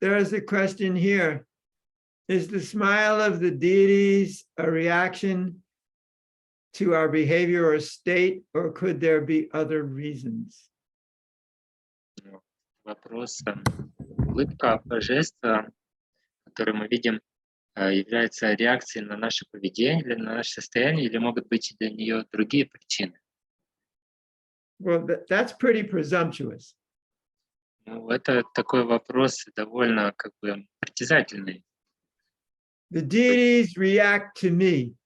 There is a question here. Is the smile of the deities a reaction to our behavior or state, or could there be other reasons? Вопрос. Улыбка божества, которую мы видим, является реакцией на наше поведение или на наше состояние, или могут быть для нее другие причины? Well, that's pretty presumptuous. Ну, это такой вопрос довольно как бы притязательный. The deities react to me.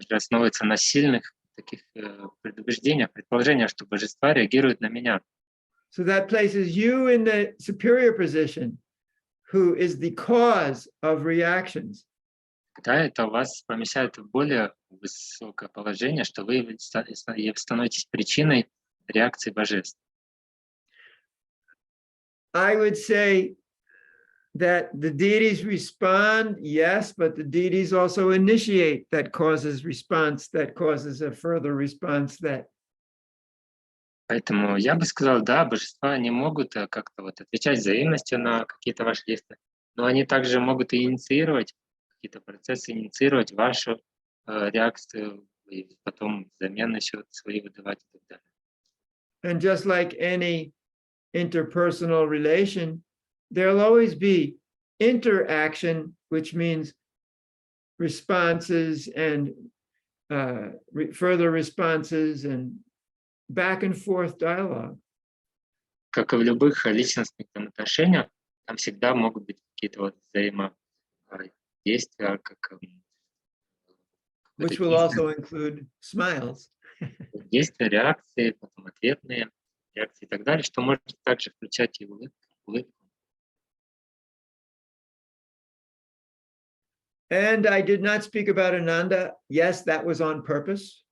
Основывается на сильных таких предубеждениях, предположениях, что божества реагируют на меня. So that places you in the superior position, who is the cause of reactions. Да, это вас помещает в более высокое положение, что вы становитесь причиной реакции божеств. I would say that the deities respond, yes, but the deities also initiate that causes response, that causes a further response that. Поэтому я бы сказал, да, божества, они могут как-то вот отвечать взаимностью на какие-то ваши действия, но они также могут и инициировать какие-то процессы, инициировать вашу реакцию, и потом взамен еще свои выдавать и так далее. And just like any interpersonal relation, there'll always be interaction, which means responses and further responses and back and forth dialogue. Как и в любых личностных отношениях, там всегда могут быть какие-то вот взаимодействия, как Which will also include smiles. действия, реакции, потом ответные реакции и так далее, что может также включать и улыбку. And I did not speak about Ananda. Yes, that was on purpose.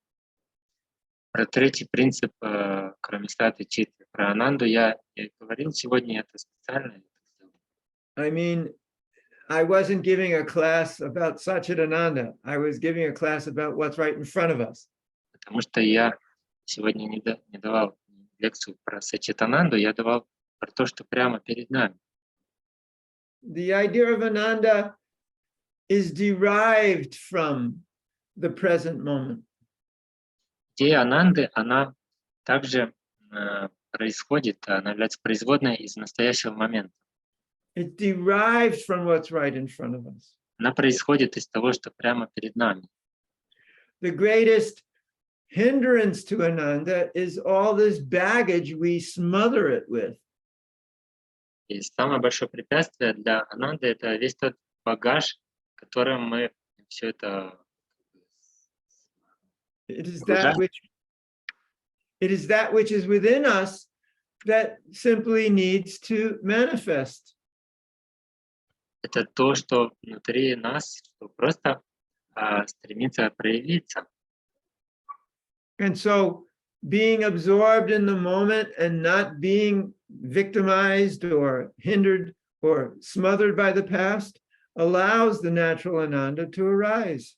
Про третий принцип, кроме статы читы, про Ананду я говорил сегодня, это специально. I mean, I wasn't giving a class about Satchidananda. I was giving a class about what's right in front of us. Потому что я сегодня не давал лекцию про Сачитананду, я давал про то, что прямо перед нами. The idea of Ananda is derived from the present moment. Идея Ананды, она также происходит, она является производной из настоящего момента. It derives from what's right in front of us. Она происходит из того, что прямо перед нами. The greatest hindrance to Ananda is all this baggage we smother it with. И самое большое препятствие для Ананды — это весь тот багаж, которым мы все это It is Погружаем. that which is within us that simply needs to manifest. Это то, что внутри нас, что просто стремится проявиться. And so being absorbed in the moment and not being victimized or hindered or smothered by the past allows the natural Ananda to arise.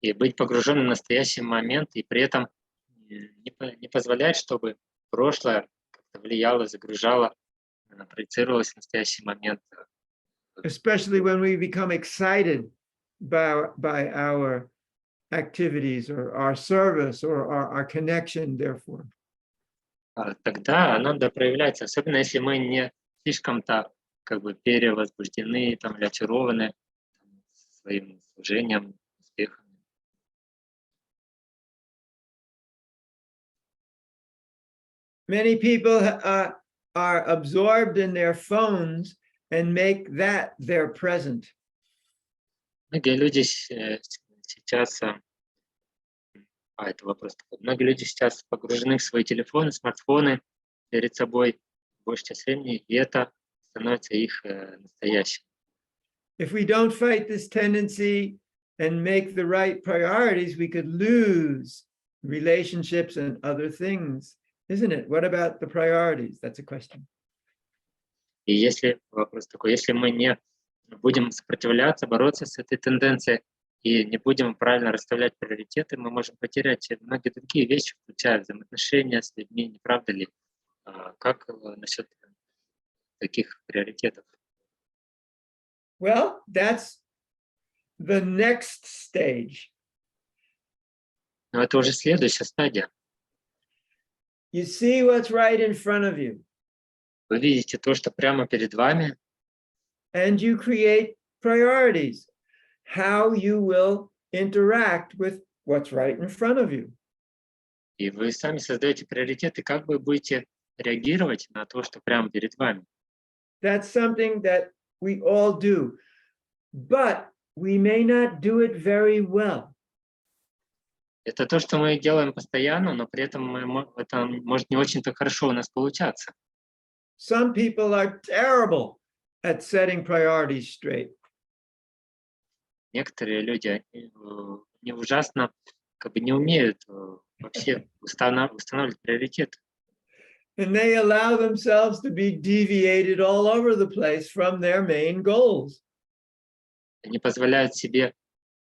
И быть погруженным в настоящий момент, и при этом не позволять, чтобы прошлое как-то влияло, загружало, проецировалось в настоящий момент. Especially when we become excited by our activities or our service or our connection, therefore. Тогда ананда проявляется, особенно если мы не слишком-то как бы перевозбуждены там, или очарованы своим служением, успехом. Many people are absorbed in their phones and make that their present. Многие люди сейчас, это вопрос такой. Многие люди сейчас погружены в свои телефоны, смартфоны перед собой большую часть времени, и это становится их настоящим. If we don't fight this tendency and make the right priorities, we could lose relationships and other things, isn't it? What about the priorities? That's a question. И если вопрос такой, если мы не будем сопротивляться, бороться с этой тенденцией и не будем правильно расставлять приоритеты, мы можем потерять многие другие вещи, включая взаимоотношения с людьми, не правда ли? Как насчет таких приоритетов? Well, that's the next stage. Но это уже следующая стадия. You see what's right in front of you, Вы видите то, что прямо перед вами, and you create priorities, how you will interact with what's right in front of you. и вы сами создаете приоритеты, как вы будете реагировать на то, что прямо перед вами. That's something that we all do, but we may not do it very well. Это то, что мы делаем постоянно, но при этом это может не очень-то хорошо у нас получаться. Some people are terrible at setting priorities straight. Некоторые люди, они ужасно как бы не умеют вообще устанавливать приоритеты. And they allow themselves to be deviated all over the place from their main goals. Они позволяют себе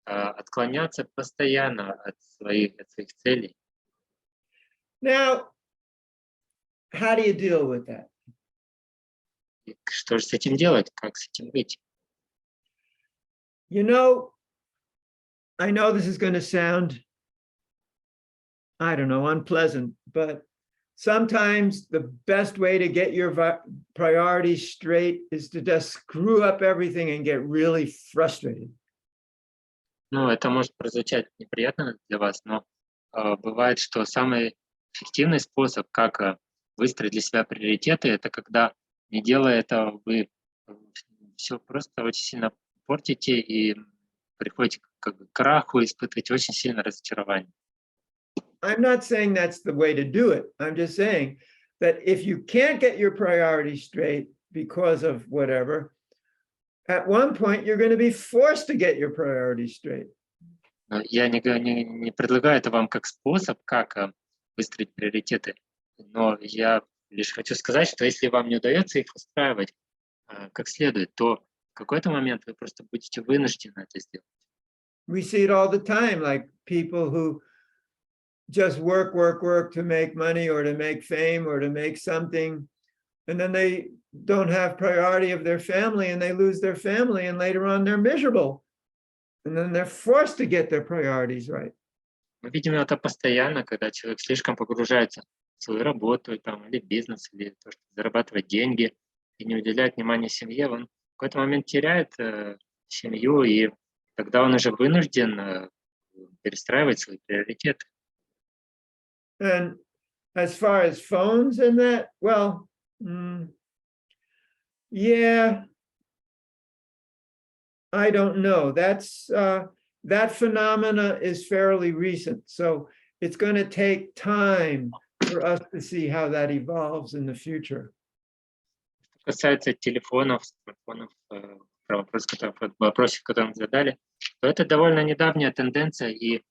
отклоняться постоянно от своих целей. Now, how do you deal with that? И что же с этим делать? Как с этим быть? You know, I know this is going to sound, I don't know, unpleasant, but sometimes the best way to get your priorities straight is to just screw up everything and get really frustrated. Ну, это может прозвучать неприятно для вас, но бывает, что самый эффективный способ, как выстроить для себя приоритеты, это когда, не делая этого, вы все просто очень сильно портите и приходите как бы к краху, испытываете очень сильное разочарование. I'm not saying that's the way to do it. I'm just saying that if you can't get your priorities straight because of whatever, at one point you're going to be forced to get your priorities straight. Я не предлагаю это вам как способ, как выстроить приоритеты, но я лишь хочу сказать, что если вам не удается их устраивать как следует, то в какой-то момент вы просто будете вынуждены это сделать. We see it all the time, like people who just work to make money or to make fame or to make something, and then they don't have priority of their family and they lose their family, and later on they're miserable, and then they're forced to get their priorities right. Мы видим это постоянно, когда человек слишком погружается в свою работу там, или бизнес, или то, что зарабатывать деньги, и не уделяет внимания семье, он в какой-то момент теряет семью, и тогда он уже вынужден перестраивать свои приоритеты. And as far as phones and that, well, yeah, I don't know. That's that phenomena is fairly recent. So it's going to take time for us to see how that evolves in the future. Что касается телефонов, смартфонов, про вопросе, который мы задали, то это довольно недавняя тенденция, и,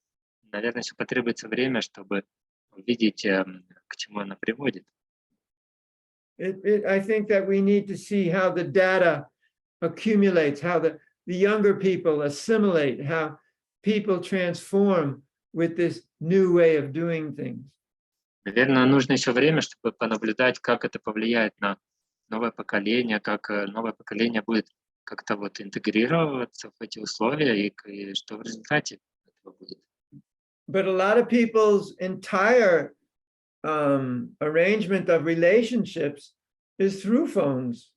наверное, еще потребуется время, чтобы увидеть, к чему она приводит. I think that we need to see how the data accumulates, how the younger people assimilate, how people transform with this new way of doing things. Наверное, нужно еще время, чтобы понаблюдать, как это повлияет на новое поколение, как новое поколение будет как-то вот интегрироваться в эти условия, и что в результате этого будет. But a lot of people's entire arrangement of relationships is through phones.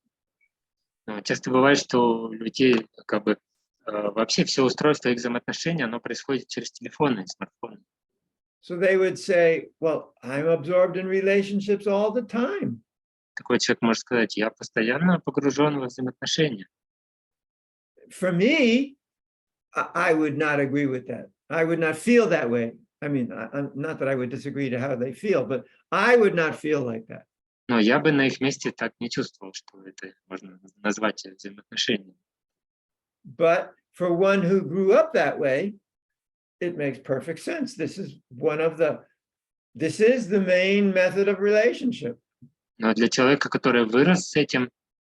Часто бывает, что у людей как бы вообще все устройство их взаимоотношений, оно происходит через телефоны и смартфоны. So they would say, well, I'm absorbed in relationships all the time. Такой человек может сказать, я постоянно погружен во взаимоотношения. For me, I would not agree with that. I would not feel that way. I mean, not that I would disagree to how they feel, but I would not feel like that. Но я бы на их месте так не чувствовал, что это можно назвать взаимоотношениями. But for one who grew up that way, it makes perfect sense. This is the main method of relationship. Но для человека, который вырос с этим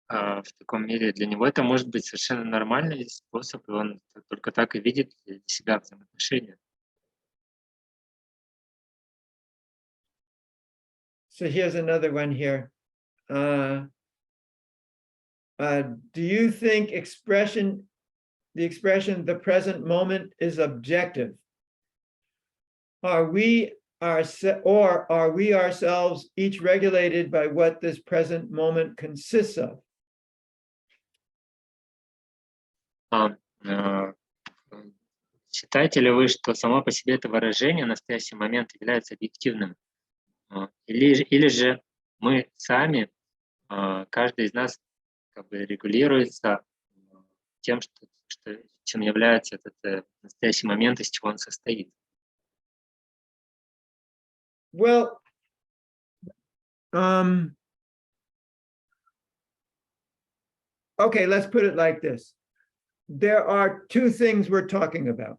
в таком мире, для него это может быть совершенно нормальный способ, и он только так и видит для себя взаимоотношения. So here's another one here. Do you think the expression the present moment is objective? Are we ourselves each regulated by what this present moment consists of? Считаете ли вы, что само по себе это выражение «настоящий момент» является объективным? Или же мы сами, каждый из нас как бы регулируется тем, чем является этот настоящий момент, из чего он состоит? Well, okay, let's put it like this. There are two things we're talking about.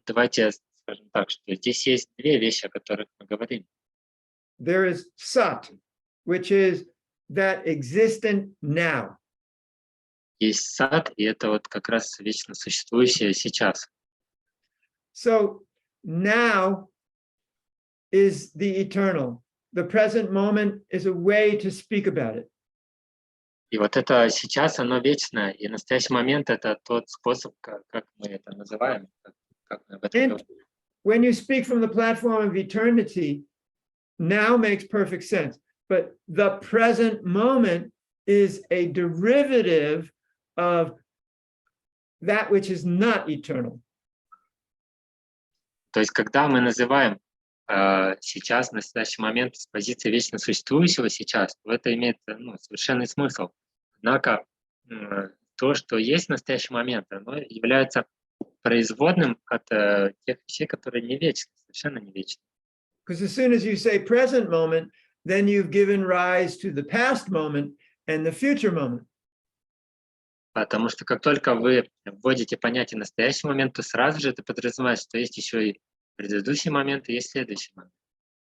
Давайте скажем так, что здесь есть две вещи, о которых мы говорим. There is sat, which is that existent now. Есть сад, и это вот как раз вечно существующее сейчас. So now is the eternal. The present moment is a way to speak about it. И вот это сейчас, оно вечное, и настоящий момент — это тот способ, как мы это называем, как мы об этом And говорим. when you speak from the platform of eternity, now makes perfect sense. But the present moment is a derivative of that which is not eternal. То есть, когда мы называем сейчас, настоящий момент с позиции вечно существующего сейчас, то это имеет совершенный смысл. Однако то, что есть в настоящий момент, оно является производным от тех вещей, которые не вечны, совершенно не вечны. Because as soon as you say present moment, then you've given rise to the past moment and the future moment. Потому что как только вы вводите понятие настоящий момент, то сразу же это подразумевает, что есть еще и предыдущий момент и есть следующий момент.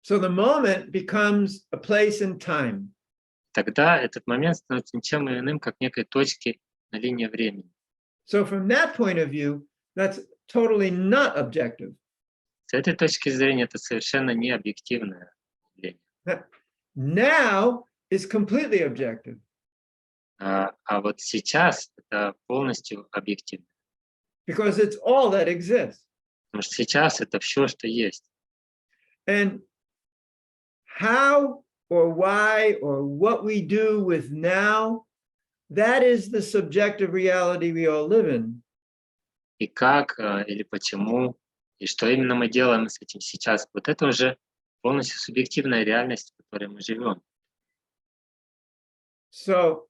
So the moment becomes a place in time. Тогда этот момент становится ничем иным, как некой точки на линии времени. So from that point of view, that's totally not objective. С этой точки зрения это совершенно не объективное явление. Now is completely objective. А вот сейчас это полностью объективно. Because it's all that exists. Потому что сейчас это все, что есть. And how or why or what we do with now, that is the subjective reality we all live in. И как, или почему, и что именно мы делаем с этим сейчас, вот это уже полностью субъективная реальность, в которой мы живем. So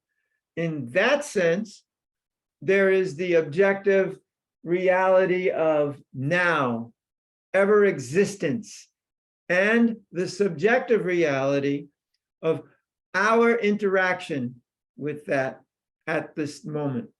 in that sense, there is the objective reality of now, ever existence, and the subjective reality of our interaction with that at this moment.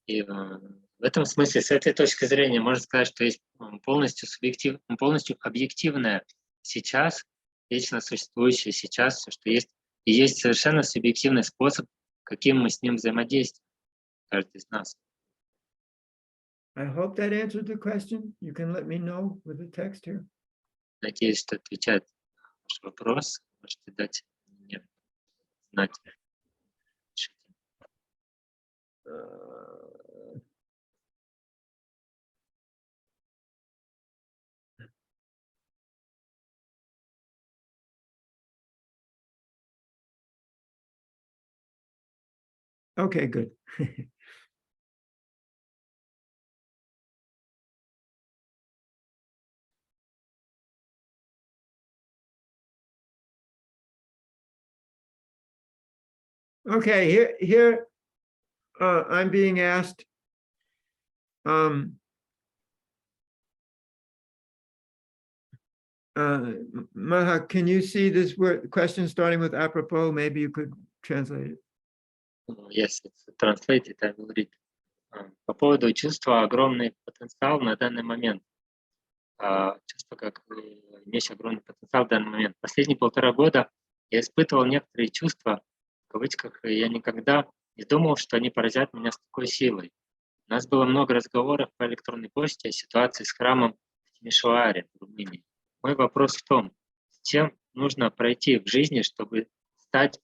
И в этом смысле, с этой точки зрения, можно сказать, что есть полностью объективное сейчас, вечно существующее сейчас, все, что есть, и есть совершенно субъективный способ, каким мы с ним взаимодействуем, каждый из нас. I hope that answered the question. You can let me know with the text here. Надеюсь, что отвечает на ваш вопрос. Можете дать мне знать. Okay, good. Okay, here I'm being asked, Maha, can you see this word question starting with apropos? Maybe you could translate it. Yes, it's translated, I will read. По поводу чувства огромный потенциал на данный момент. Чувство, как имеющий огромный потенциал в данный момент. Последние 1,5 года я испытывал некоторые чувства, в кавычках, и я никогда не думал, что они поразят меня с такой силой. У нас было много разговоров по электронной почте о ситуации с храмом в Тимишоаре, в Румынии. Мой вопрос в том, с чем нужно пройти в жизни, чтобы стать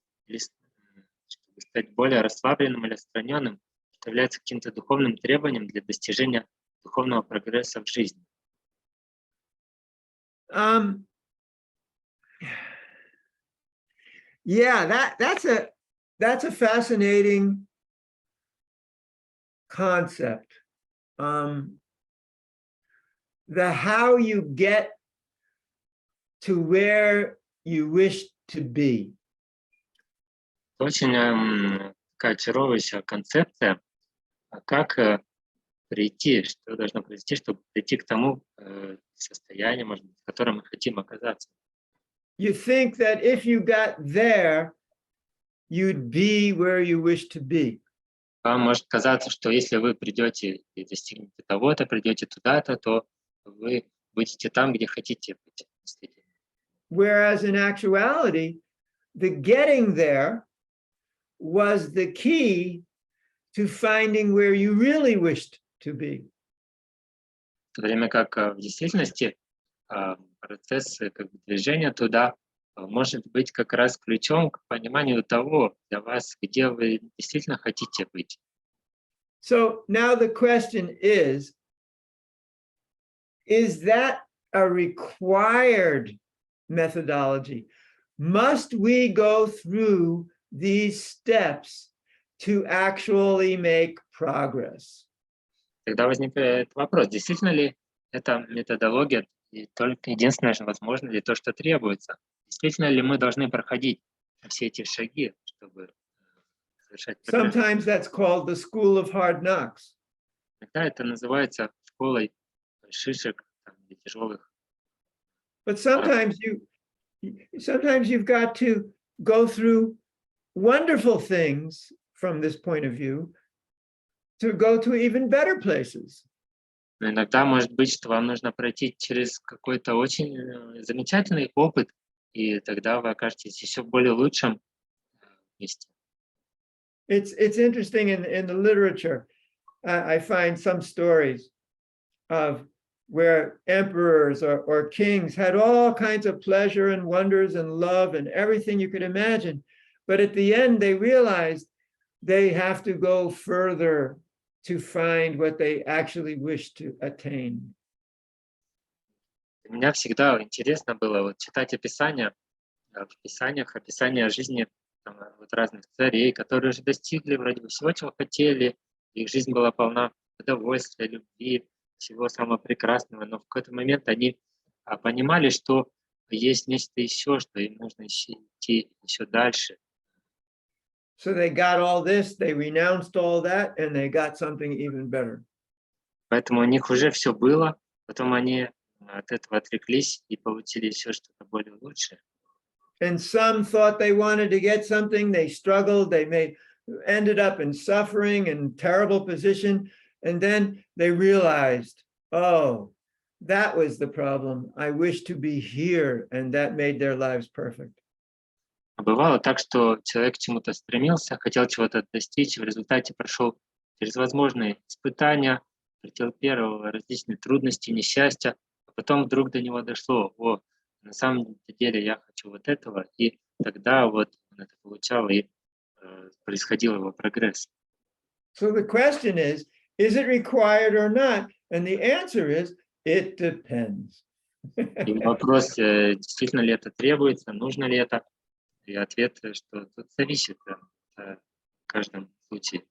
более расслабленным или отстраненным, что является каким-то духовным требованием для достижения духовного прогресса в жизни. Yeah, that's a fascinating concept. The how you get to where you wish to be. Очень такая очаровывающая концепция, как прийти, что должно произойти, чтобы прийти к тому состоянию, может быть, в котором мы хотим оказаться. You think that if you got there, you'd be where you wish to be. Вам может казаться, что если вы придете и достигнете того-то, придете туда-то, то вы будете там, где хотите быть. Whereas in actuality, the getting there was the key to finding where you really wished to be. В то время как в действительности процесс движения туда может быть как раз ключом к пониманию того для вас, где вы действительно хотите быть. So now the question is that a required methodology? Must we go through these steps to actually make progress? Тогда возникает вопрос, действительно ли эта методология и только единственное, что возможно, ли то, что требуется? Действительно ли мы должны проходить все эти шаги, чтобы совершать прогресс? Sometimes that's called the school of hard knocks. Иногда это называется школой шишек или тяжелых. But sometimes you've got to go through wonderful things from this point of view to go to even better places. Но иногда может быть, что вам нужно пройти через какой-то очень замечательный опыт, и тогда вы окажетесь еще в более лучшем месте. It's interesting in the literature. I find some stories of where emperors or kings had all kinds of pleasure and wonders and love and everything you could imagine. But at the end, they realized they have to go further to find what they actually wish to attain. Для меня всегда интересно было вот читать описания в Писаниях, описания жизни разных царей, которые уже достигли вроде бы всего, чего хотели, их жизнь была полна удовольствия, любви, всего самого прекрасного, но в какой-то момент они понимали, что есть нечто еще, что им нужно идти еще дальше. So they got all this, they renounced all that, and they got something even better. Поэтому у них уже все было, потом они от этого отреклись и получили еще что-то более лучшее. And some thought they wanted to get something, they struggled, ended up in suffering and terrible position. And then they realized, oh, that was the problem. I wish to be here. And that made their lives perfect. А бывало так, что человек к чему-то стремился, хотел чего-то достичь, в результате прошел через возможные испытания, претерпел различные трудности, несчастья, а потом вдруг до него дошло: о, на самом деле я хочу вот этого, и тогда вот он это получал, и происходил его прогресс. So the question is it required or not? And the answer is, it depends. И вопрос, действительно ли это требуется, нужно ли это, и ответ, что тут зависит в каждом случае.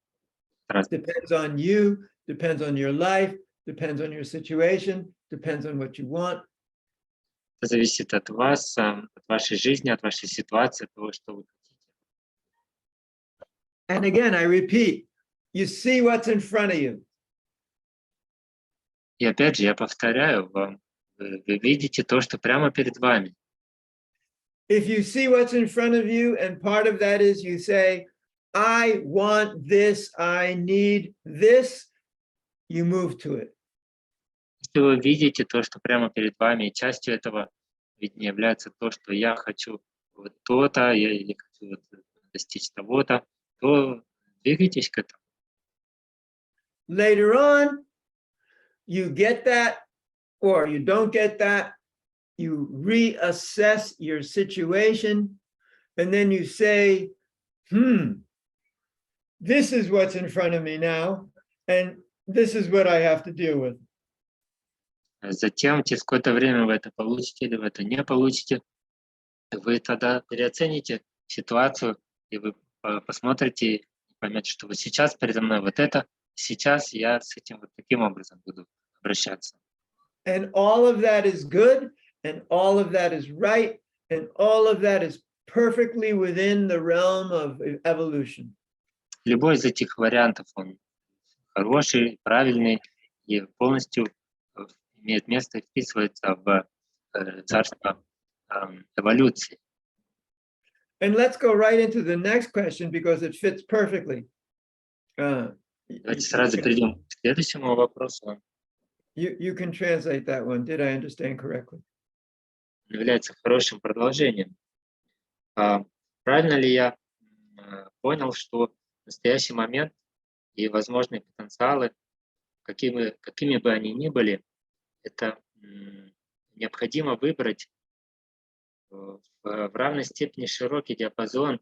Depends on you, depends on your life, depends on your situation, depends on what you want. Это зависит от вас, от вашей жизни, от вашей ситуации, от того, что вы хотите. And again, I repeat, you see what's in front of you. И опять же, я повторяю вам, вы видите то, что прямо перед вами. If you see what's in front of you, and part of that is you say, I want this, I need this, you move to it. Если вы видите то, что прямо перед вами, и частью этого ведь не является то, что я хочу вот то-то, я хочу вот достичь того-то, то двигайтесь к этому. Later on, you get that or you don't get that, you reassess your situation, and then you say, this is what's in front of me now, and this is what I have to deal with. Затем, через какое-то время вы это получите или вы это не получите, вы тогда переоцените ситуацию, и вы посмотрите и поймете, что вот сейчас передо мной вот это, сейчас я с этим вот таким образом буду обращаться. And all of that is good, and all of that is right, and all of that is perfectly within the realm of evolution. Любой из этих вариантов, он хороший, правильный и полностью имеет место и вписывается в царство эволюции. And let's go right into the next question because it fits perfectly. Давайте сразу перейдем к следующему вопросу. You can translate that one. Did I understand correctly? Он является хорошим продолжением. Правильно ли я понял, что настоящий момент и возможные потенциалы, какими бы они ни были, это необходимо выбрать в равной степени широкий диапазон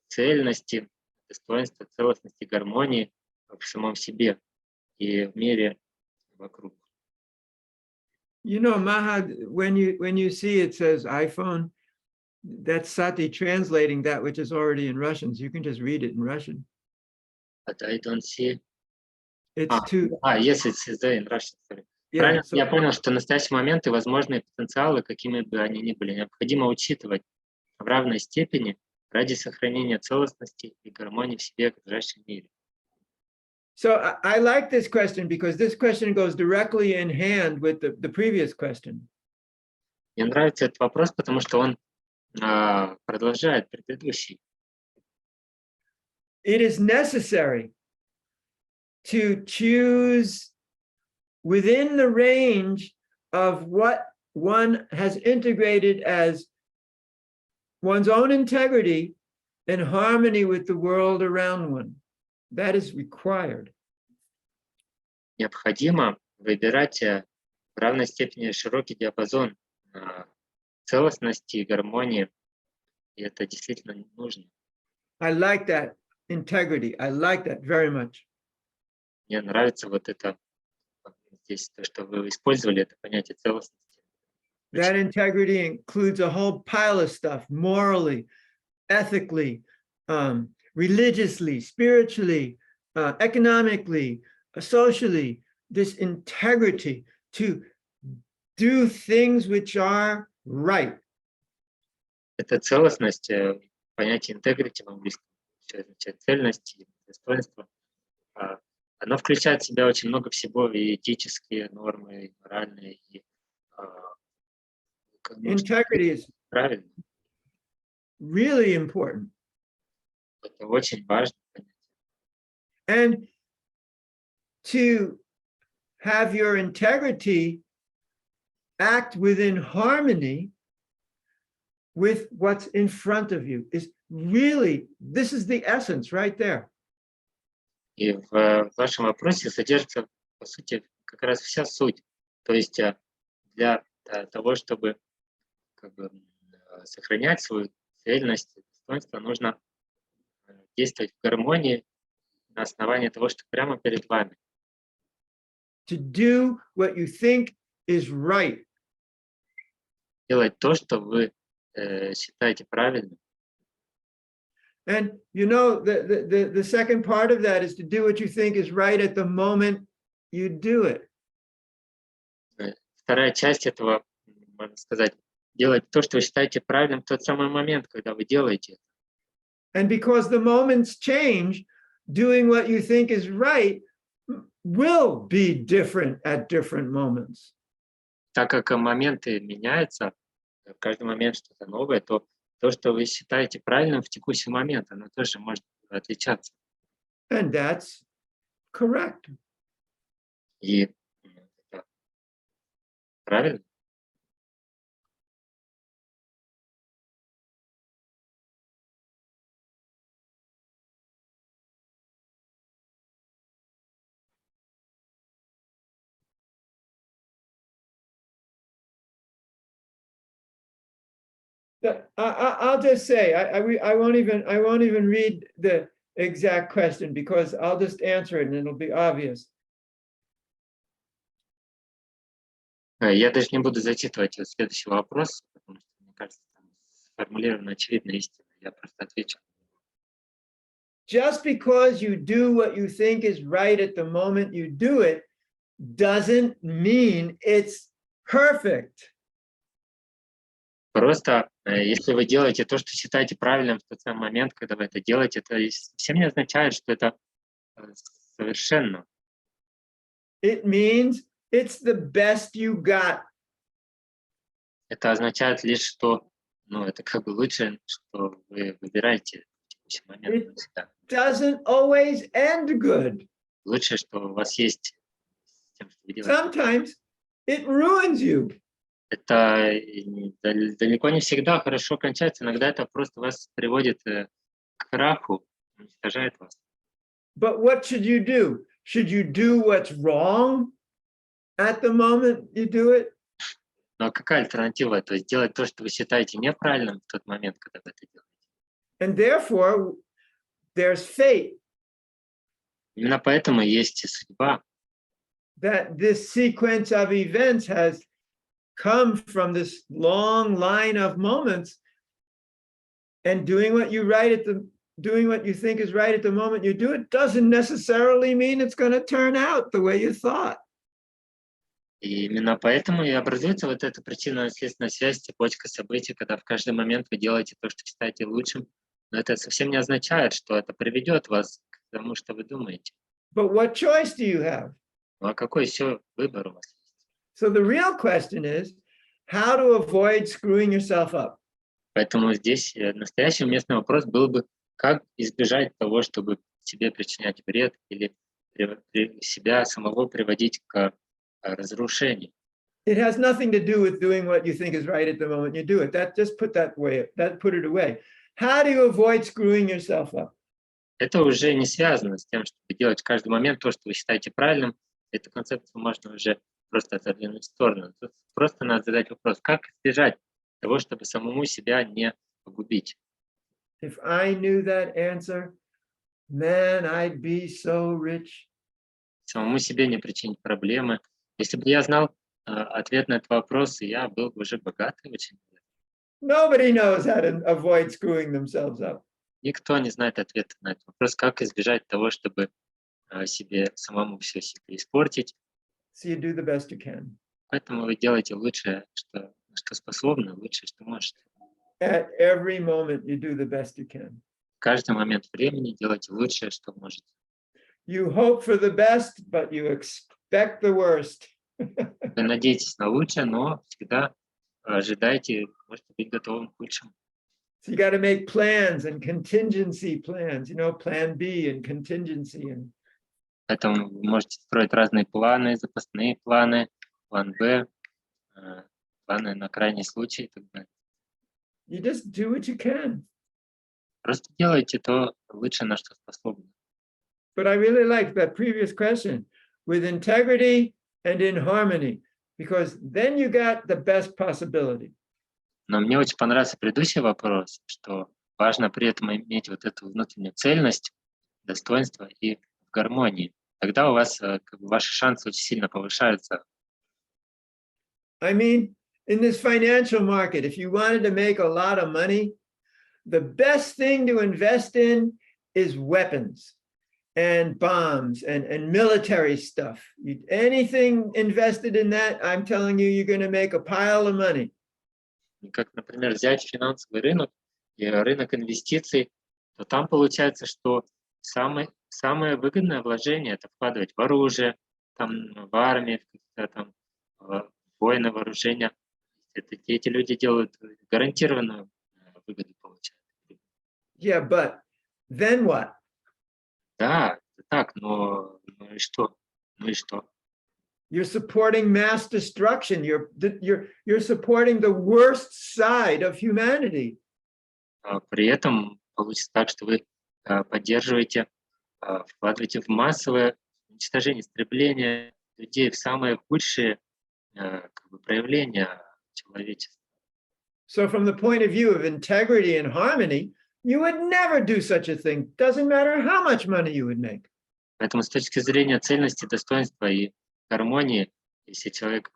цельности, достоинства, целостности, гармонии в самом себе и в мире вокруг. You know, Maha, when you see it says iPhone, that's Sati translating that which is already in Russian. So you can just read it in Russian. But I don't see. It's too. Yes, it's there in Russian. Sorry. Yeah, Правильно, so, я понял, что в настоящий момент и возможные потенциалы, какими бы они ни были, необходимо учитывать в равной степени ради сохранения целостности и гармонии в себе окружающем мире. so I like this question because this question goes directly in hand with the previous question. Мне нравится этот вопрос, потому что он продолжает предыдущий. It is necessary to choose within the range of what one has integrated as one's own integrity and harmony with the world around one. That is required. Необходимо выбирать в равной степени широкий диапазон целостности и гармонии, и это действительно нужно. I like that integrity. I like that very much. Мне нравится вот это здесь, то, что вы использовали, это понятие целостности. That integrity includes a whole pile of stuff, morally, ethically, religiously, spiritually, economically, socially, this integrity to do things which are right. Это целостность, понятие integrity в английском, означает цельность и достоинство, оно включает в себя очень много всего, и этические нормы, и моральные, и Integrity is правильно. really important. Это очень важно. And to have your integrity act within harmony with what's in front of you is really, this is the essence right there. И в вашем вопросе содержится, по сути, как раз вся суть. То есть для того, чтобы как бы, сохранять свою цельность, достоинство, нужно действовать в гармонии на основании того, что прямо перед вами. To do what you think is right. Делать то, что вы считаете правильным. And you know, the second part of that is to do what you think is right at the moment you do it. Вторая часть этого, можно сказать, делать то, что вы считаете правильным в тот самый момент, когда вы делаете. And because the moments change, doing what you think is right will be different at different moments. Так как моменты меняются, в каждый момент что-то новое, то то, что вы считаете правильным в текущий момент, оно тоже может отличаться. And that's correct. И это правильно. I'll just say, I won't even read the exact question because I'll just answer it and it'll be obvious. Я даже не буду зачитывать следующий вопрос, потому что, мне кажется, там сформулирована очевидная истина. Я просто отвечу. Just because you do what you think is right at the moment you do it doesn't mean it's perfect. Просто если вы делаете то, что считаете правильным в тот самый момент, когда вы это делаете, это совсем не означает, что это совершенно. It means it's the best you got. Это означает лишь, что это как бы лучшее, что вы выбираете в текущий момент для себя. Doesn't always end good. Лучшее, что у вас есть с тем, что вы делаете. Sometimes it ruins you. Это далеко не всегда хорошо кончается. Иногда это просто вас приводит к краху, уничтожает вас. But what should you do? Should you do what's wrong at the moment you do it? Но какая альтернатива? То есть делать то, что вы считаете неправильным в тот момент, когда вы это делаете. And therefore, there's fate. Именно поэтому есть и судьба. That this sequence of events has come from this long line of moments, and doing what you think is right at the moment you do it doesn't necessarily mean it's going to turn out the way you thought. И именно поэтому и образуется вот эта причинно-следственная связь, цепочка событий, когда в каждый момент вы делаете то, что считаете лучшим, но это совсем не означает, что это приведет вас к тому, что вы думаете. But what choice do you have? Ну а какой еще выбор у вас есть? So the real question is how to avoid screwing yourself up. Поэтому здесь настоящий уместный вопрос был бы, как избежать того, чтобы себе причинять вред или себя самого приводить к разрушению. It has nothing to do with doing what you think is right at the moment you do it. Put it away. How do you avoid screwing yourself up? Это уже не связано с тем, чтобы делать в каждый момент то, что вы считаете правильным. Эту концепцию можно уже просто отодвинуть в сторону. Тут просто надо задать вопрос, как избежать того, чтобы самому себя не погубить. If I knew that answer, man, I'd be so rich. Самому себе не причинить проблемы. Если бы я знал ответ на этот вопрос, я был бы уже богатый очень. Nobody knows how to avoid screwing themselves up. Никто не знает ответа на этот вопрос, как избежать того, чтобы себе самому все себе испортить. So you do the best you can. Поэтому вы делаете лучшее, что способны, лучшее, что можете. At every moment, you do the best you can. В каждый момент времени делайте лучшее, что можете. You hope for the best, but you expect the worst. Вы надеетесь на лучшее, но всегда ожидайте, можете быть готовым к худшему. So you got to make plans and contingency plans, plan B and contingency. And Поэтому вы можете строить разные планы, запасные планы, план Б, планы на крайний случай и так далее. you just do what you can. Просто делайте то лучшее, на что способны. But I really like that previous question, with integrity and in harmony, because then you got the best possibility. Но мне очень понравился предыдущий вопрос, что важно при этом иметь вот эту внутреннюю цельность, достоинство и в гармонии. Тогда у вас ваши шансы очень сильно повышаются. I mean, in this financial market, if you wanted to make a lot of money, the best thing to invest in is weapons and bombs and military stuff. Anything invested in that, I'm telling you, you're going to make a pile of money. Как, например, взять финансовый рынок и рынок инвестиций, то там получается, что самое выгодное вложение — это вкладывать в оружие, там, в армию, там, в военное вооружение. Эти люди делают гарантированную выгоду, получают. Yeah, but then what? Да, это так, но и что? Ну и что? You're supporting mass destruction. You're supporting the worst side of humanity. При этом получится так, что вы поддерживаете, вкладываете в массовое уничтожение, истребление людей, в самые худшие проявления человечества. So from the point of view of integrity and harmony, you would never do such a thing. Doesn't matter how much money you would make. Поэтому с точки зрения цельности, достоинства и гармонии, если человек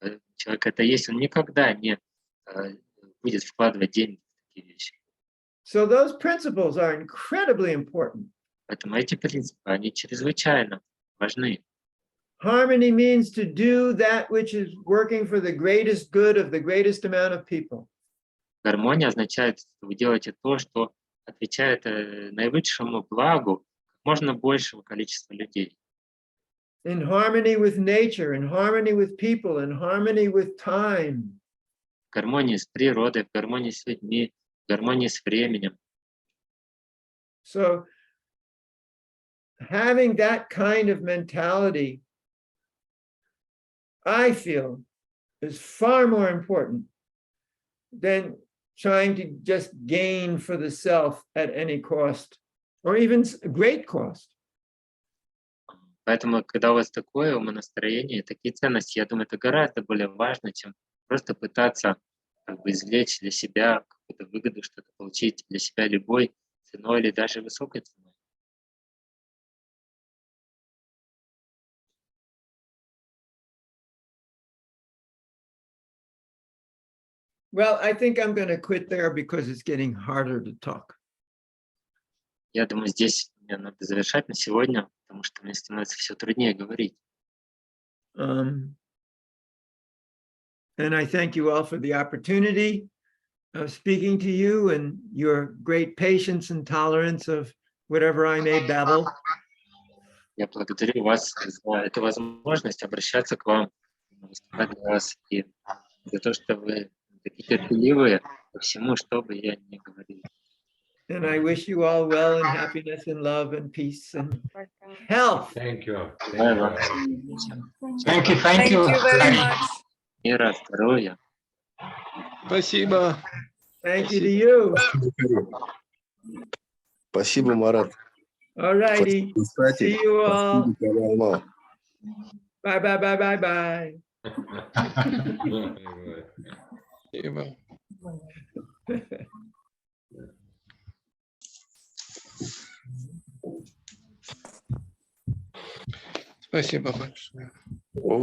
это есть, он никогда не будет вкладывать деньги в такие вещи. So those principles are incredibly important. Поэтому эти принципы, они чрезвычайно важны. Harmony means to do that which is working for the greatest good of the greatest amount of people. Гармония означает, что вы делаете то, что отвечает наивысшему благу как можно большего количества людей. In harmony with nature, in harmony with people, in harmony with time. В гармонии с природой, в гармонии с людьми, в гармонии с временем. So having that kind of mentality, I feel, is far more important than trying to just gain for the self at any cost, or even great cost. Поэтому, когда у вас такое умонастроение, такие ценности, я думаю, это гораздо более важно, чем просто пытаться извлечь для себя какую-то выгоду, что-то получить для себя любой ценой или даже высокой ценой. Well, I think I'm going to quit there because it's getting harder to talk. Я думаю, здесь мне надо завершать на сегодня, потому что мне становится все труднее говорить. And I thank you all for the opportunity of speaking to you and your great patience and tolerance of whatever I may babble. Я благодарю вас за эту возможность обращаться к вам, выступать для вас, и за то, что вы такие терпеливые ко всему, что бы я ни говорил. And I wish you all well and happiness and love and peace and health. Thank you. Желаю вам Thank you. Thank you very much. мира, здоровья. Спасибо. Thank you to you. Спасибо, Марат. All righty. Кстати, See you all. спасибо, Bye, bye, bye, bye, bye. Спасибо. Спасибо большое. О,